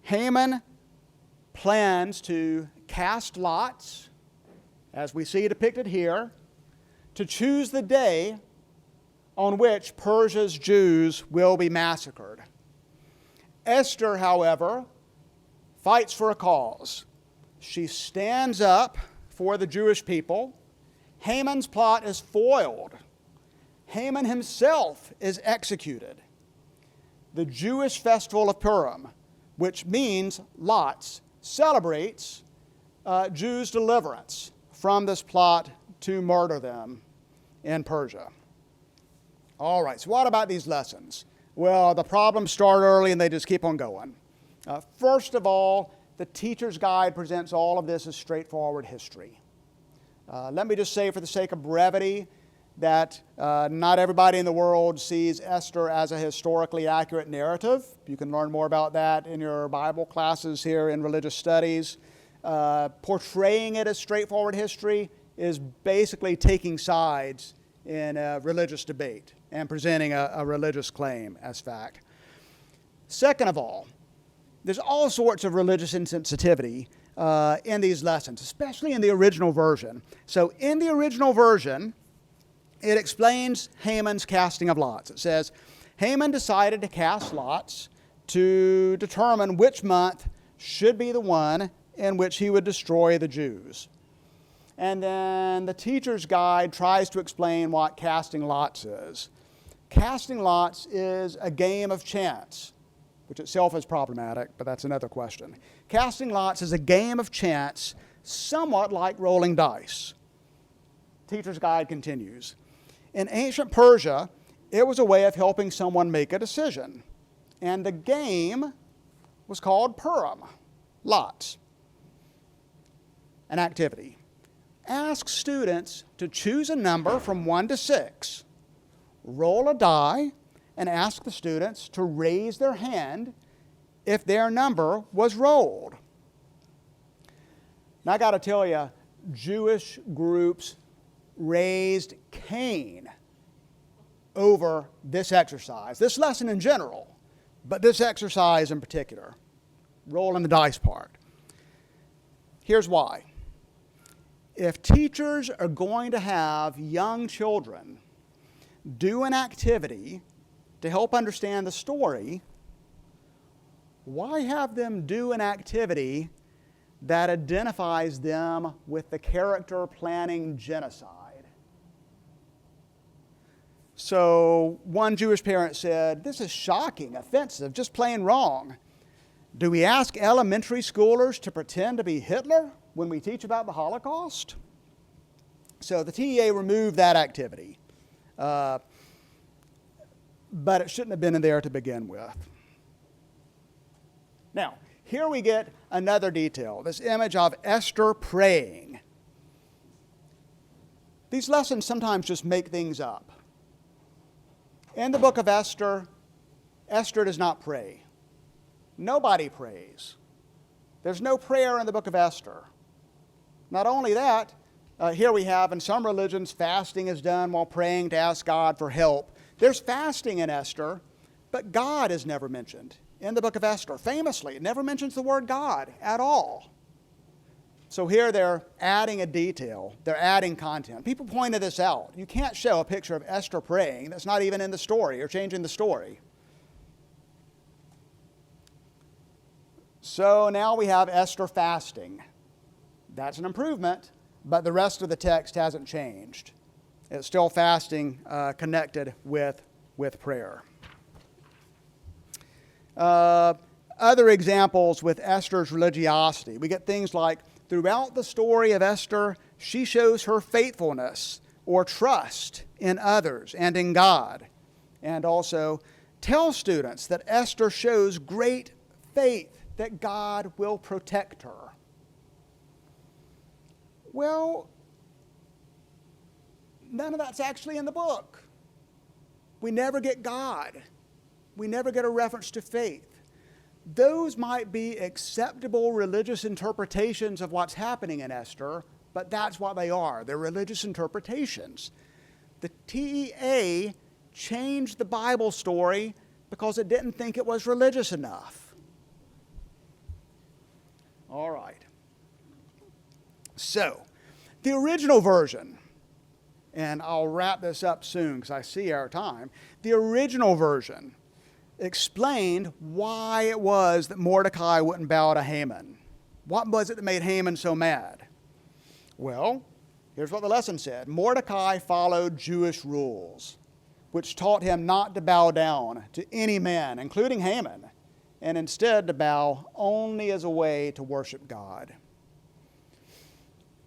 Haman plans to cast lots, as we see depicted here, to choose the day on which Persia's Jews will be massacred. Esther, however, fights for a cause. She stands up for the Jewish people. Haman's plot is foiled. Haman himself is executed. The Jewish festival of Purim, which means lots, celebrates Jews' deliverance from this plot to murder them in Persia. All right, so what about these lessons? Well, the problems start early and they just keep on going. First of all, the teacher's guide presents all of this as straightforward history. Let me just say, for the sake of brevity, that not everybody in the world sees Esther as a historically accurate narrative. You can learn more about that in your Bible classes here in religious studies. Portraying it as straightforward history is basically taking sides in a religious debate and presenting a religious claim as fact. Second of all, there's all sorts of religious insensitivity in these lessons, especially in the original version. So in the original version, it explains Haman's casting of lots. It says, Haman decided to cast lots to determine which month should be the one in which he would destroy the Jews. And then the teacher's guide tries to explain what casting lots is. Casting lots is a game of chance. which itself is problematic, but that's another question. Casting lots is a game of chance, somewhat like rolling dice. Teacher's Guide continues. In ancient Persia, it was a way of helping someone make a decision, and the game was called Purim, lots, an activity. Ask students to choose a number from 1 to 6, roll a die, and ask the students to raise their hand if their number was rolled. Now I got to tell you, Jewish groups raised Cain over this exercise, this lesson in general, but this exercise in particular, rolling the dice part. Here's why. If teachers are going to have young children do an activity to help understand the story, why have them do an activity that identifies them with the character planning genocide? So one Jewish parent said, "This is shocking, offensive, just plain wrong. Do we ask elementary schoolers to pretend to be Hitler when we teach about the Holocaust?" So the TEA removed that activity. But it shouldn't have been in there to begin with. Now, here we get another detail, this image of Esther praying. These lessons sometimes just make things up. In the book of Esther, Esther does not pray. Nobody prays. There's no prayer in the book of Esther. Not only that, here we have in some religions fasting is done while praying to ask God for help. There's fasting in Esther, but God is never mentioned in the book of Esther. Famously, it never mentions the word God at all. So here they're adding a detail. They're adding content. People pointed this out. You can't show a picture of Esther praying that's not even in the story or changing the story. So now we have Esther fasting. That's an improvement, but the rest of the text hasn't changed. It's still fasting connected with prayer. Other examples with Esther's religiosity. We get things like, throughout the story of Esther, she shows her faithfulness or trust in others and in God. And also, tell students that Esther shows great faith that God will protect her. Well, none of that's actually in the book. We never get God. We never get a reference to faith. Those might be acceptable religious interpretations of what's happening in Esther, but that's what they are. They're religious interpretations. The TEA changed the Bible story because it didn't think it was religious enough. All right. So, the original version, and I'll wrap this up soon because I see our time. The original version explained why it was that Mordecai wouldn't bow to Haman. What was it that made Haman so mad? Well, here's what the lesson said. Mordecai followed Jewish rules, which taught him not to bow down to any man, including Haman, and instead to bow only as a way to worship God.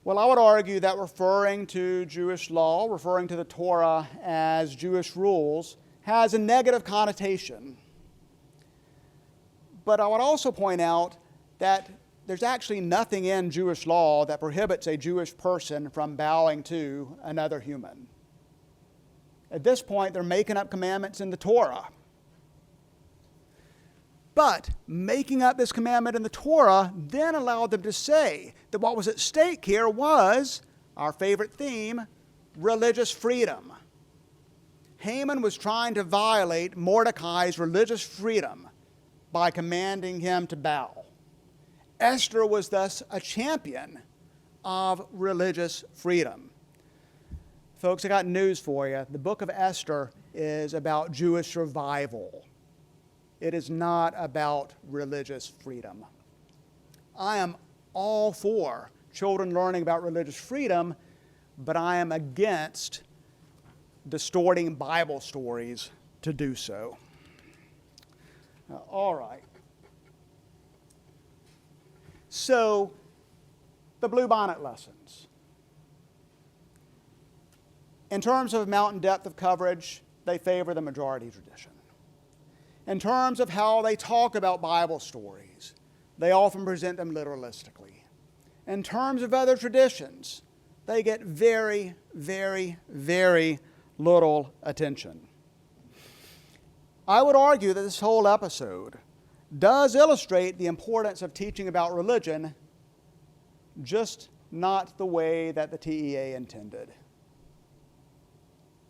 Well, I would argue that referring to Jewish law, referring to the Torah as Jewish rules, has a negative connotation. But I would also point out that there's actually nothing in Jewish law that prohibits a Jewish person from bowing to another human. At this point, they're making up commandments in the Torah. But making up this commandment in the Torah then allowed them to say that what was at stake here was, our favorite theme, religious freedom. Haman was trying to violate Mordecai's religious freedom by commanding him to bow. Esther was thus a champion of religious freedom. Folks, I got news for you. The book of Esther is about Jewish survival. It is not about religious freedom. I am all for children learning about religious freedom, but I am against distorting Bible stories to do so. All right. So, the bluebonnet lessons. In terms of amount and depth of coverage, they favor the majority tradition. In terms of how they talk about Bible stories, they often present them literalistically. In terms of other traditions, they get very, very, very little attention. I would argue that this whole episode does illustrate the importance of teaching about religion, just not the way that the TEA intended.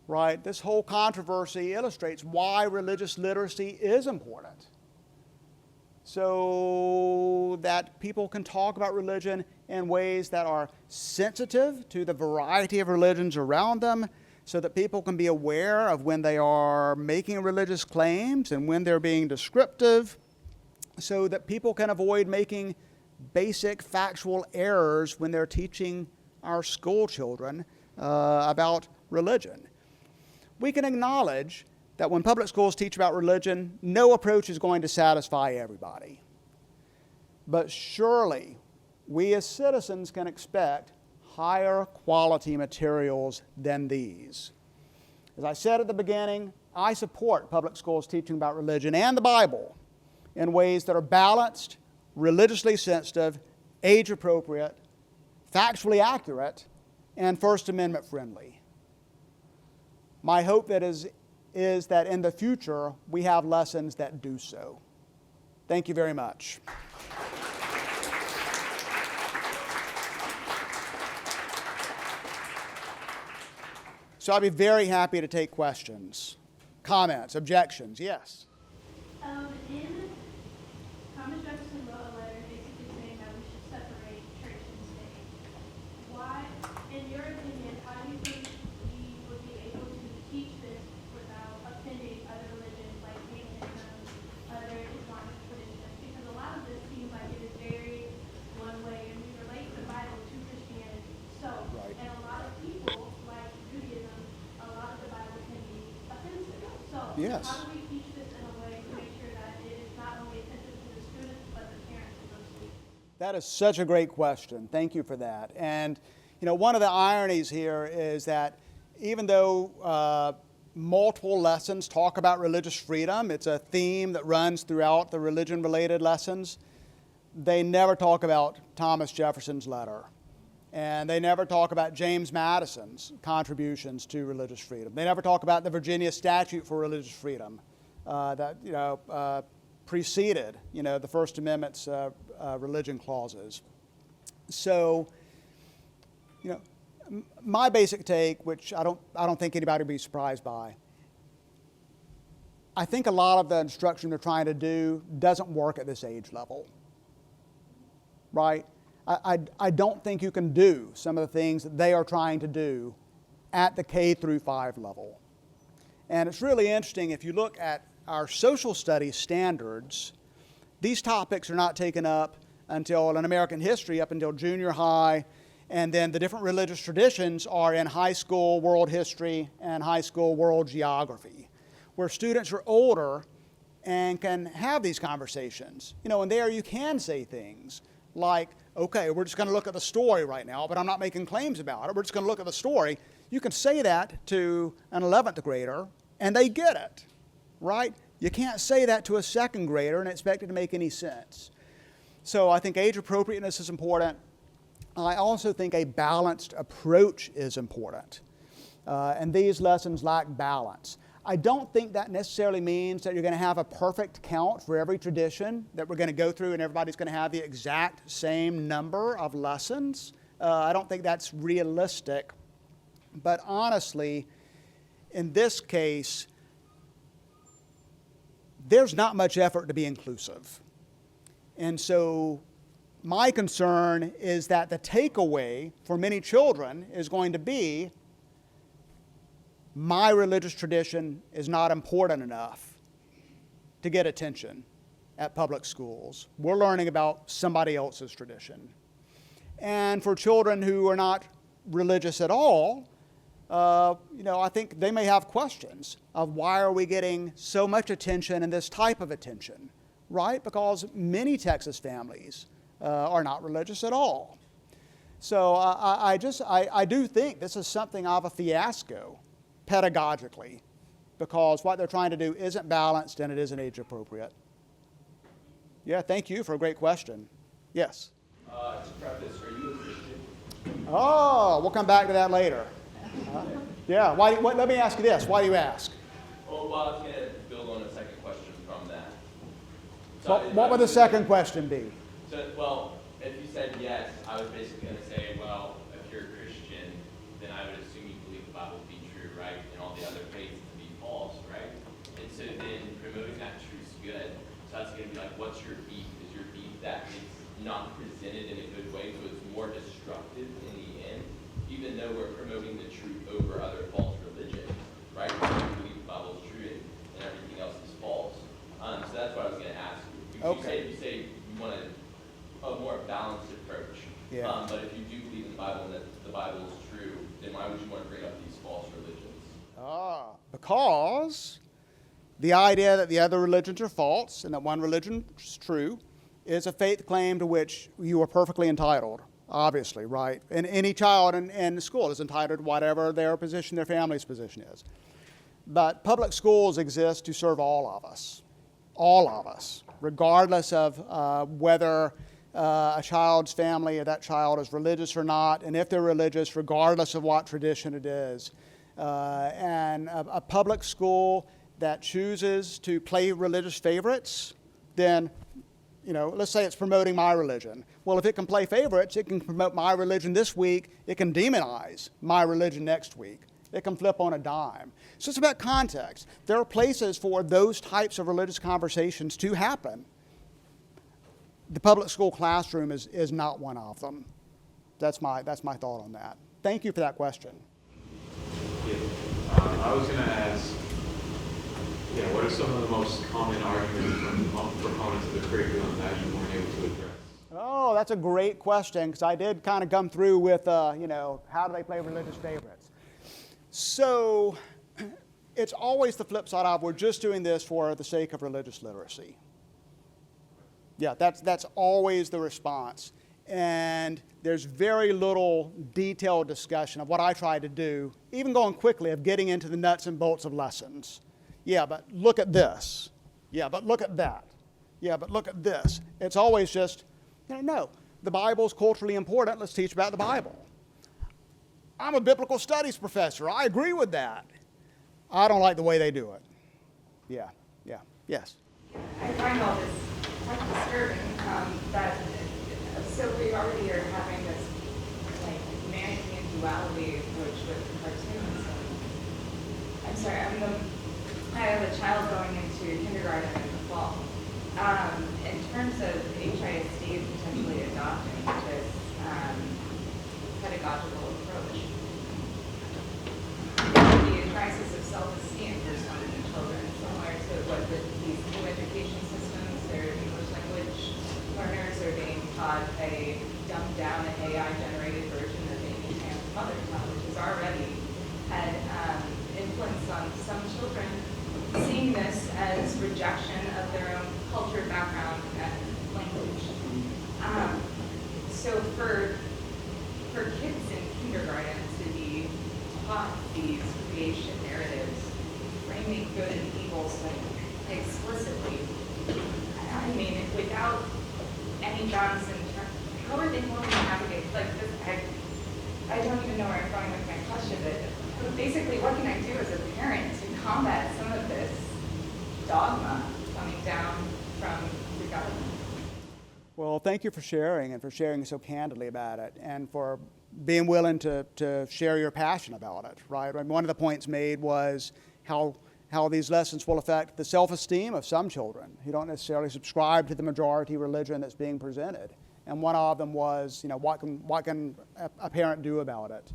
Right? This whole controversy illustrates why religious literacy is important. So that people can talk about religion in ways that are sensitive to the variety of religions around them, so that people can be aware of when they are making religious claims and when they're being descriptive, so that people can avoid making basic factual errors when they're teaching our school children about religion. We can acknowledge that when public schools teach about religion, no approach is going to satisfy everybody. But surely, we as citizens can expect higher quality materials than these. As I said at the beginning, I support public schools teaching about religion and the Bible in ways that are balanced, religiously sensitive, age-appropriate, factually accurate, and First Amendment friendly. My hope that is that in the future we have lessons that do so. Thank you very much. So I'll be very happy to take questions, comments, objections. Yes? In Thomas Jefferson wrote a letter basically saying that we should separate church and state. Why, in your opinion, how do you think we would be able to teach this without offending other religions like Paganism, other Islamic traditions? Because a lot of this seems like it is very one way, and we relate the Bible to Christianity. So, Right. and a lot of people, like Judaism, a lot of the Bible can be offensive. So, Yes. how do we teach this in a way to make sure that it is not only offensive to the students, but the parents of those students? That is such a great question. Thank you for that. And, one of the ironies here is that even though multiple lessons talk about religious freedom, it's a theme that runs throughout the religion-related lessons, they never talk about Thomas Jefferson's letter. And they never talk about James Madison's contributions to religious freedom. They never talk about the Virginia Statute for Religious Freedom that preceded the First Amendment's religion clauses. So, my basic take, which I don't think anybody will be surprised by, I think a lot of the instruction they're trying to do doesn't work at this age level, right? I don't think you can do some of the things that they are trying to do at the K through 5 level. And it's really interesting, if you look at our social studies standards, these topics are not taken up until, in American history, up until junior high, and then the different religious traditions are in high school world history and high school world geography, where students are older and can have these conversations. And there you can say things like, okay, we're just going to look at the story right now, but I'm not making claims about it. We're just going to look at the story. You can say that to an 11th grader, and they get it, right? You can't say that to a second grader and expect it to make any sense. So I think age appropriateness is important. I also think a balanced approach is important. And these lessons lack balance. I don't think that necessarily means that you're going to have a perfect count for every tradition that we're going to go through and everybody's going to have the exact same number of lessons. I don't think that's realistic. But honestly, in this case, there's not much effort to be inclusive. And so my concern is that the takeaway for many children is going to be, my religious tradition is not important enough to get attention at public schools. We're learning about somebody else's tradition. And for children who are not religious at all, I think they may have questions of why are we getting so much attention and this type of attention, right? Because many Texas families are not religious at all. So I do think this is something of a fiasco pedagogically, because what they're trying to do isn't balanced and it isn't age appropriate. Yeah, thank you for a great question. Yes? To preface, are you a Christian? Oh, we'll come back to that later. Yeah, let me ask you this. Why do you ask? Well, I was going to build on a second question from that. What would the second question be? Well, if you said yes, I was basically going to say, well, if you're a Christian, then I would assume you believe the Bible to be true, right? And all the other faiths to be false, right? And so then promoting that truth is good. So that's going to be like, what's your beef? Is your beef that it's not presented in a good way, so it's more destructive in the end, even though we're promoting the truth over other false religions, right? Because we believe the Bible is true and everything else is false. So that's what I was going to ask you. Okay. You say you want a more balanced approach. Yeah. But if you do believe in the Bible and that the Bible is true, then why would you want to bring up these false religions? Because the idea that the other religions are false and that one religion is true is a faith claim to which you are perfectly entitled, obviously, right? And any child in school is entitled to whatever their position, their family's position is. But public schools exist to serve all of us, regardless of whether a child's family or that child is religious or not, and if they're religious, regardless of what tradition it is. And a public school that chooses to play religious favorites, then, let's say it's promoting my religion. Well, if it can play favorites, it can promote my religion this week, it can demonize my religion next week. It can flip on a dime. So it's about context. There are places for those types of religious conversations to happen. The public school classroom is not one of them. That's my thought on that. Thank you for that question. Yeah. I was going to ask, what are some of the most common arguments from proponents of the curriculum that you weren't able to address? Oh, that's a great question, because I did kind of come through with, how do they play religious favorites? So it's always the flip side of we're just doing this for the sake of religious literacy. Yeah, that's always the response. And there's very little detailed discussion of what I try to do, even going quickly, of getting into the nuts and bolts of lessons. Yeah, but look at this. Yeah, but look at that. Yeah, but look at this. It's always just, no, the Bible's culturally important. Let's teach about the Bible. I'm a biblical studies professor. I agree with that. I don't like the way they do it. Yeah, yes. I find all this quite disturbing. So we already are having this Manichaean duality approach with cartoons. I'm sorry, I have a child going into kindergarten in the fall. In terms of HISD potentially adopting this pedagogical approach, the crisis of self-esteem for some children, similar to what these new education systems, their English language learners are being taught a dumbed-down AI-generated version of English mother tongue, which has already had influence on some children seeing this as rejection of their own culture, background, and language. So for kids in kindergarten to be taught these creation narratives, framing good and evil so explicitly, I mean, without any bounds in terms, how are they going to navigate like this? I don't even know where I'm going with my question, but basically what can I do as a parent to combat some of this dogma coming down from the government? Well, thank you for sharing and for sharing so candidly about it and for being willing to share your passion about it, right? And one of the points made was how these lessons will affect the self-esteem of some children who don't necessarily subscribe to the majority religion that's being presented. And one of them was, what can a parent do about it?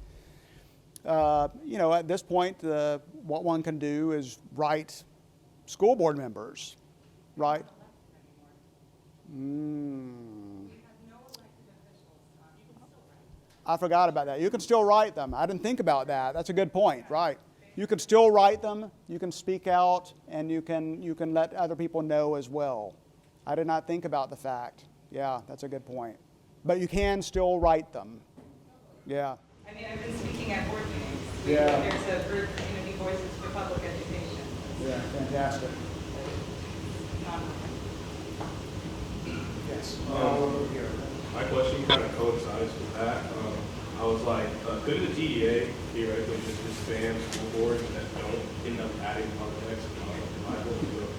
At this point, what one can do is write school board members, right? I forgot about that. You can still write them. I didn't think about that. That's a good point, right? You can still write them, you can speak out, and you can let other people know as well. I did not think about the fact. Yeah, that's a good point. But you can still write them. Yeah. I mean, I've been speaking at board meetings. Yeah. There's a group, Community Voices for Public Education. Yeah, fantastic. Not- Yes. My question kind of coincides with that. I was like, could the TEA theoretically just disband school boards that don't end up adding context to the Bible to the curriculum?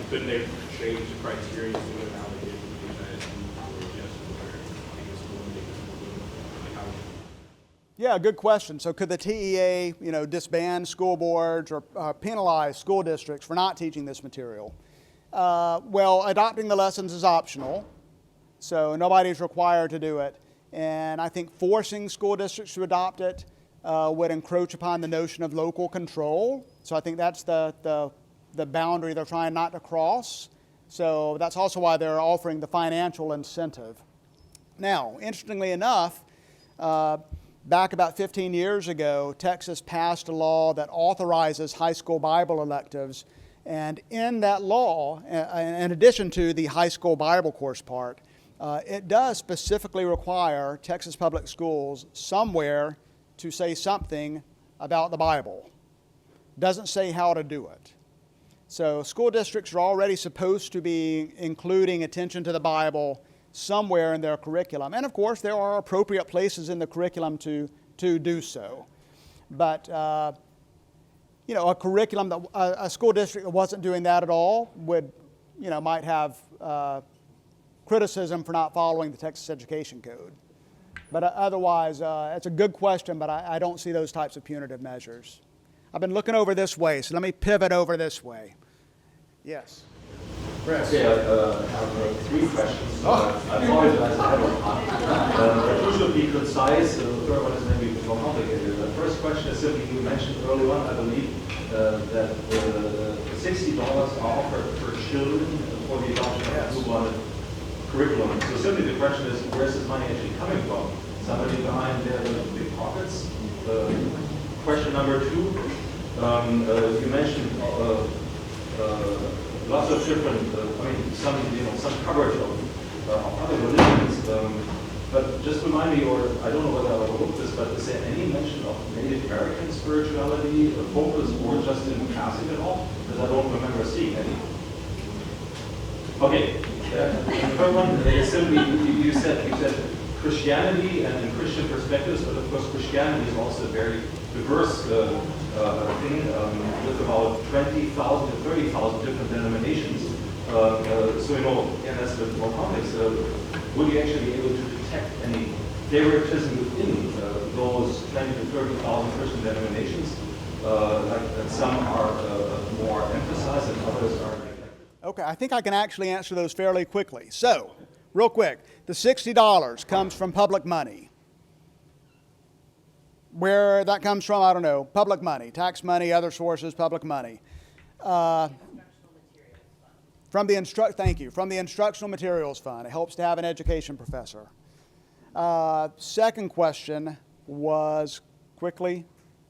Couldn't they change the criteria to it how they did with the United States or yes, where take a school and make a school? Like how? Yeah, good question. So could the TEA, disband school boards or penalize school districts for not teaching this material? Well, adopting the lessons is optional, so nobody's required to do it. And I think forcing school districts to adopt it would encroach upon the notion of local control. So I think that's the boundary they're trying not to cross. So that's also why they're offering the financial incentive. Now, interestingly enough, back about 15 years ago, Texas passed a law that authorizes high school Bible electives. And in that law, in addition to the high school Bible course part, it does specifically require Texas public schools somewhere to say something about the Bible. Doesn't say how to do it. So school districts are already supposed to be including attention to the Bible somewhere in their curriculum. And of course, there are appropriate places in the curriculum to do so. But a curriculum that a school district that wasn't doing that at all would, might have criticism for not following the Texas Education Code. But otherwise, it's a good question, but I don't see those types of punitive measures. I've been looking over this way, so let me pivot over this way. Yes. Chris. Okay, I have three questions. I apologize ahead of time. I usually be concise, so the third one is maybe a bit more complicated. The first question is simply, you mentioned early on, I believe, that the $60 are offered per children for the adoption of a blue-blooded curriculum. So simply the question is, where's this money actually coming from? Somebody behind there with big pockets? Question number two, you mentioned lots of different, some coverage of other religions, but just remind me, or I don't know whether I overlooked this, but is there any mention of Native American spirituality, focus, or just in passing at all? Because I don't remember seeing any. Okay, the third one is simply, you said Christianity and Christian perspectives, but of course Christianity is also a very diverse thing with about 20,000 to 30,000 different denominations. And that's a bit more complex. Would you actually be able to detect any favoritism within those 20 to 30,000 Christian denominations? Like that some are more emphasized and others are neglected? Okay, I think I can actually answer those fairly quickly. So, real quick, the $60 comes from public money. Where that comes from, I don't know. Public money, tax money, other sources, public money. From the Instructional Materials Fund. It helps to have an education professor. Second question was, quickly,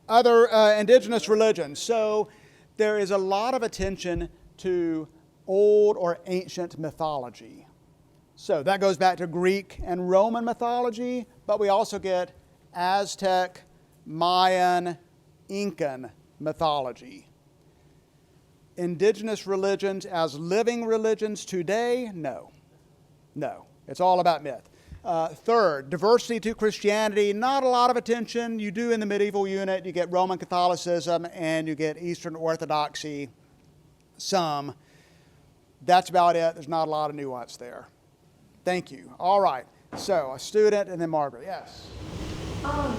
other indigenous religions. So there is a lot of attention to old or ancient mythology. So that goes back to Greek and Roman mythology, but we also get Aztec, Mayan, Incan mythology. Indigenous religions as living religions today? No. It's all about myth. Third, diversity to Christianity, not a lot of attention. You do in the medieval unit, you get Roman Catholicism and you get Eastern Orthodoxy, some. That's about it. There's not a lot of nuance there. Thank you. All right. So, a student and then Margaret. Yes. I'm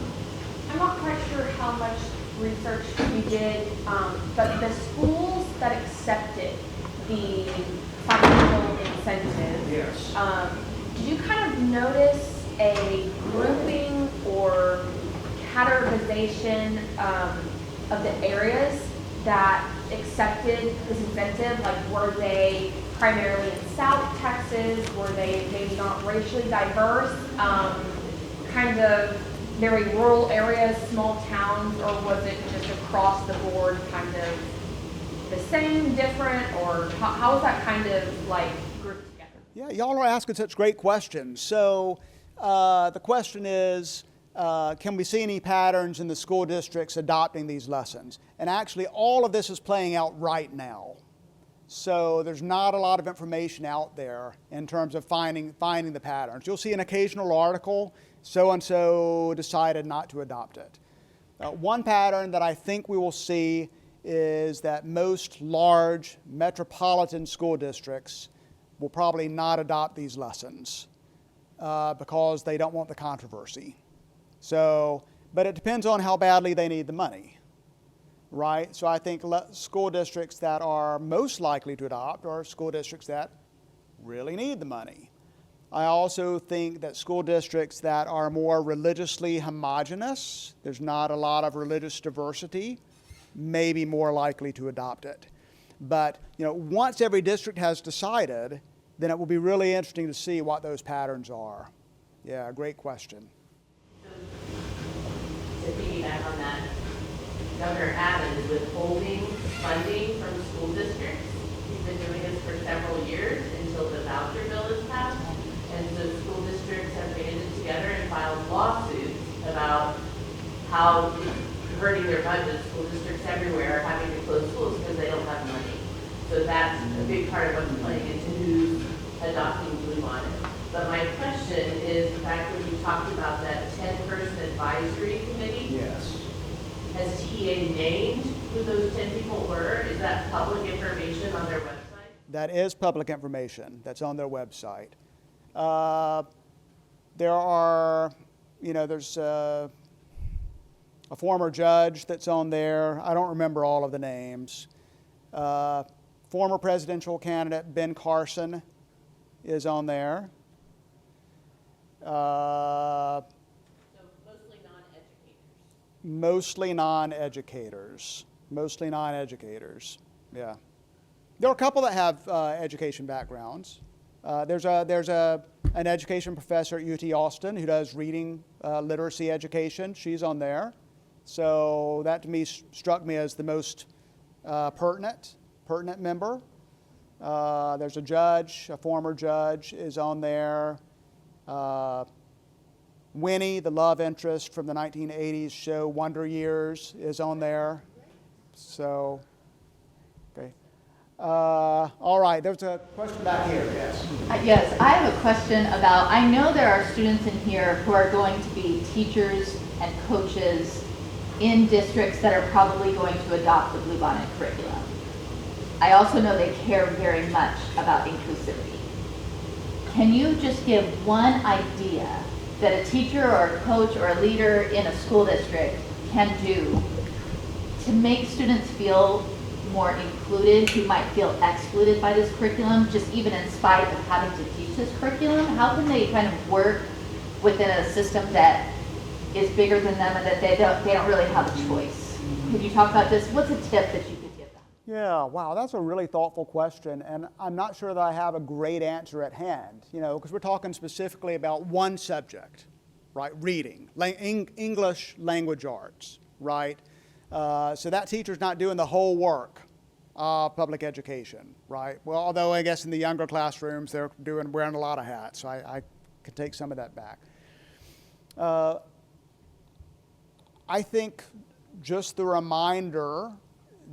not quite sure how much research you did, but the schools that accepted the financial incentive, Yes. did you kind of notice a grouping or categorization of the areas that accepted this incentive? Like, were they primarily in South Texas? Were they maybe not racially diverse? kind of very rural areas, small towns, or was it just across the board kind of the same, different, or how was that kind of like grouped together? Yeah, y'all are asking such great questions. So the question is, can we see any patterns in the school districts adopting these lessons? And actually, all of this is playing out right now. So there's not a lot of information out there in terms of finding the patterns. You'll see an occasional article, so-and-so decided not to adopt it. One pattern that I think we will see is that most large metropolitan school districts will probably not adopt these lessons because they don't want the controversy. So, but it depends on how badly they need the money, right? So I think school districts that are most likely to adopt are school districts that really need the money. I also think that school districts that are more religiously homogenous, there's not a lot of religious diversity, may be more likely to adopt it. But once every district has decided, then it will be really interesting to see what those patterns are. Yeah, great question. To piggyback on that, Governor Abbott is withholding funding from school districts. He's been doing this for several years until the voucher bill is passed. And so school districts have banded together and filed lawsuits about how it's hurting their budgets. School districts everywhere are having to close schools because they don't have money. So that's a big part of what's playing into who's adopting Bluebonnet. But my question is the fact that you talked about that 10-person advisory committee. Yes. Has TEA named who those 10 people were? Is that public information on their website? That is public information that's on their website. There are, there's a former judge that's on there. I don't remember all of the names. Former presidential candidate Ben Carson is on there. So mostly non-educators. Mostly non-educators. Yeah. There are a couple that have education backgrounds. There's an education professor at UT Austin who does reading literacy education. She's on there. So that to me struck me as the most pertinent member. There's a judge, a former judge is on there. Winnie, the love interest from the 1980s show Wonder Years, is on there. So, okay. All right, there's a question back here, yes. Yes, I have a question about, I know there are students in here who are going to be teachers and coaches in districts that are probably going to adopt the Bluebonnet curriculum. I also know they care very much about inclusivity. Can you just give one idea that a teacher or a coach or a leader in a school district can do to make students feel more included, who might feel excluded by this curriculum, just even in spite of having to teach this curriculum? How can they kind of work within a system that is bigger than them and that they don't really have a choice? Could you talk about this? What's a tip that you could give them? Yeah, wow, that's a really thoughtful question, and I'm not sure that I have a great answer at hand, because we're talking specifically about one subject, right? Reading, English language arts, right? So that teacher's not doing the whole work of public education, right? Well, although I guess in the younger classrooms they're wearing a lot of hats, so I could take some of that back. I think just the reminder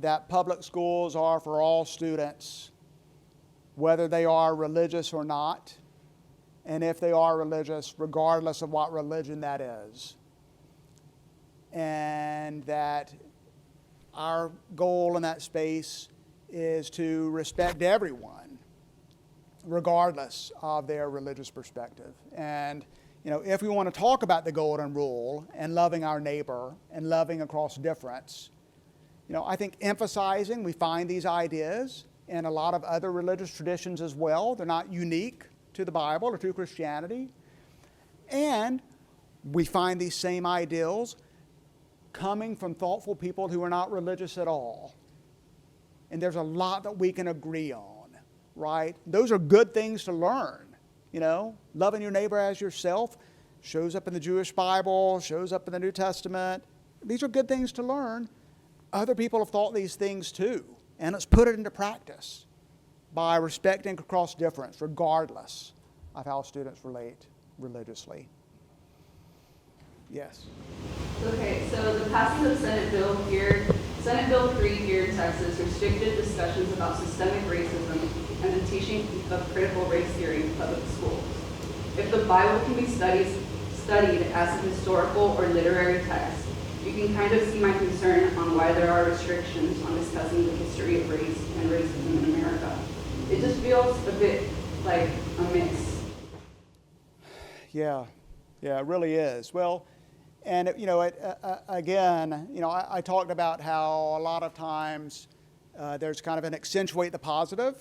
that public schools are for all students, whether they are religious or not, and if they are religious, regardless of what religion that is. And that our goal in that space is to respect everyone, regardless of their religious perspective. And if we want to talk about the golden rule and loving our neighbor and loving across difference, I think emphasizing we find these ideas in a lot of other religious traditions as well. They're not unique to the Bible or to Christianity. And we find these same ideals coming from thoughtful people who are not religious at all. And there's a lot that we can agree on, right? Those are good things to learn, loving your neighbor as yourself. shows up in the Jewish Bible, shows up in the New Testament. These are good things to learn. Other people have thought these things too, and let's put it into practice by respecting cross difference regardless of how students relate religiously. Yes? Okay, so the passing of Senate Bill 3 here in Texas restricted discussions about systemic racism and the teaching of critical race theory in public schools. If the Bible can be studied as a historical or literary text, you can kind of see my concern on why there are restrictions on discussing the history of race and racism in America. It just feels a bit like a mix. Yeah, it really is. Well, and again, I talked about how a lot of times there's kind of an accentuate the positive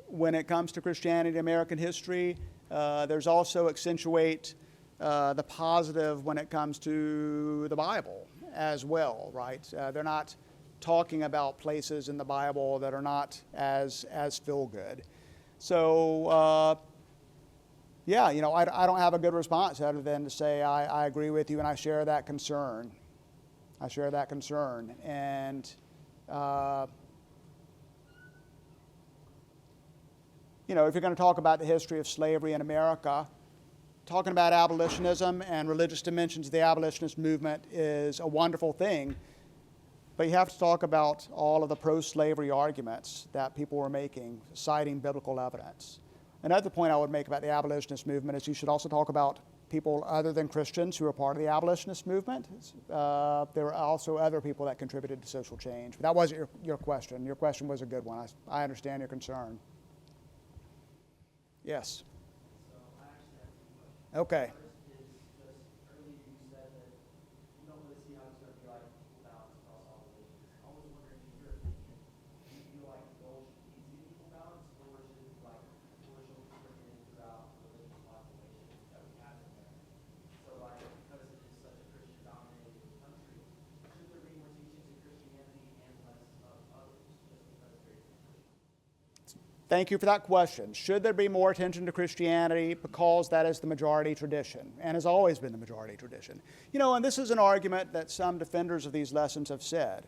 when it comes to Christianity and American history. There's also accentuate the positive when it comes to the Bible as well, right? They're not talking about places in the Bible that are not as feel good. So, yeah, I don't have a good response other than to say I agree with you and I share that concern. And, if you're going to talk about the history of slavery in America, talking about abolitionism and religious dimensions of the abolitionist movement is a wonderful thing, but you have to talk about all of the pro-slavery arguments that people were making, citing biblical evidence. Another point I would make about the abolitionist movement is you should also talk about people other than Christians who are part of the abolitionist movement. There were also other people that contributed to social change. But that wasn't your question. Your question was a good one. I understand your concern. Yes? So I actually have two questions. Okay. First is just earlier you said that you don't really see how it's going to be like equal balance across all religions. I was wondering, in your opinion, do you feel like the goal should be to equal balance, or should it be like racial discrimination throughout the religious population that we have in there? So like, because it is such a Christian-dominated country, should there be more teachings of Christianity and less of others, just because they're Christian? Thank you for that question. Should there be more attention to Christianity because that is the majority tradition and has always been the majority tradition? And this is an argument that some defenders of these lessons have said.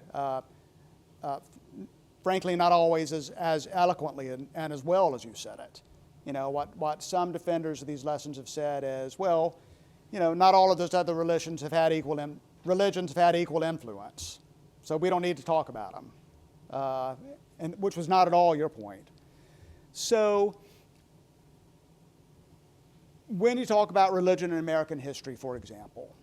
Frankly, not always as eloquently and as well as you said it. What some defenders of these lessons have said is, well, not all of those other religions have had equal influence, so we don't need to talk about them, and which was not at all your point. So when you talk about religion in American history, for example,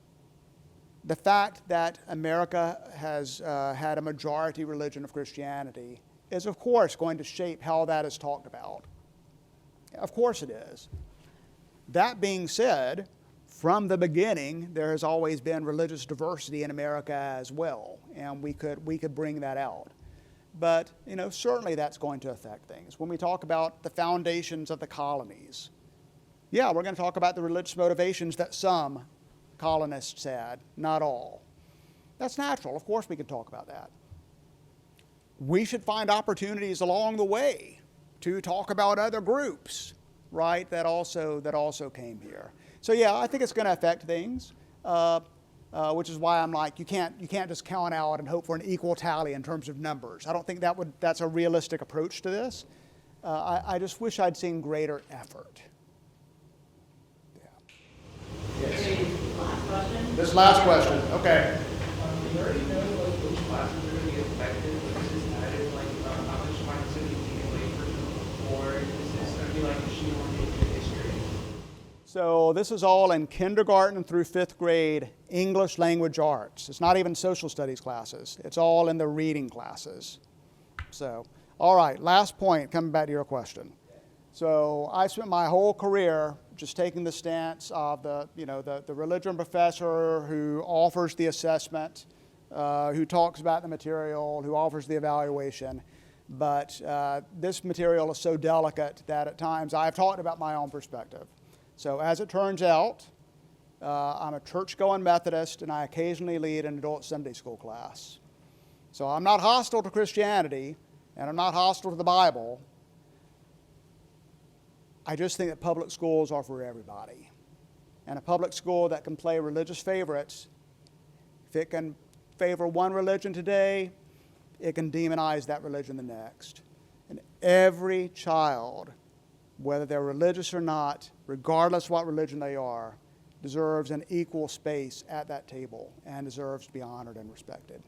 the fact that America has had a majority religion of Christianity is, of course, going to shape how that is talked about. Of course it is. That being said, from the beginning, there has always been religious diversity in America as well, and we could bring that out. But, certainly that's going to affect things. When we talk about the foundations of the colonies, yeah, we're going to talk about the religious motivations that some colonists had, not all. That's natural. Of course we can talk about that. We should find opportunities along the way to talk about other groups, right, that also came here. So, yeah, I think it's going to affect things. Which is why I'm like, you can't just count out and hope for an equal tally in terms of numbers. I don't think that's a realistic approach to this. I just wish I'd seen greater effort. Yeah. Yes. Last question? This last question, okay. You already know which classes are going to be affected, but is this added how much time is going to be taken away from them, or is this going to be like a sheet on history? So this is all in kindergarten through 5th grade English language arts. It's not even social studies classes. It's all in the reading classes. So, all right, last point, coming back to your question. So I spent my whole career just taking the stance of the religion professor who offers the assessment, who talks about the material, who offers the evaluation. But this material is so delicate that at times I've talked about my own perspective. So as it turns out, I'm a church-going Methodist, and I occasionally lead an adult Sunday school class. So I'm not hostile to Christianity, and I'm not hostile to the Bible. I just think that public schools are for everybody. And a public school that can play religious favorites, if it can favor one religion today, it can demonize that religion the next. And every child, whether they're religious or not, regardless of what religion they are, deserves an equal space at that table and deserves to be honored and respected.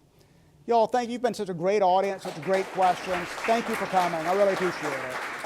Y'all, thank you. You've been such a great audience, such great questions. Thank you for coming. I really appreciate it.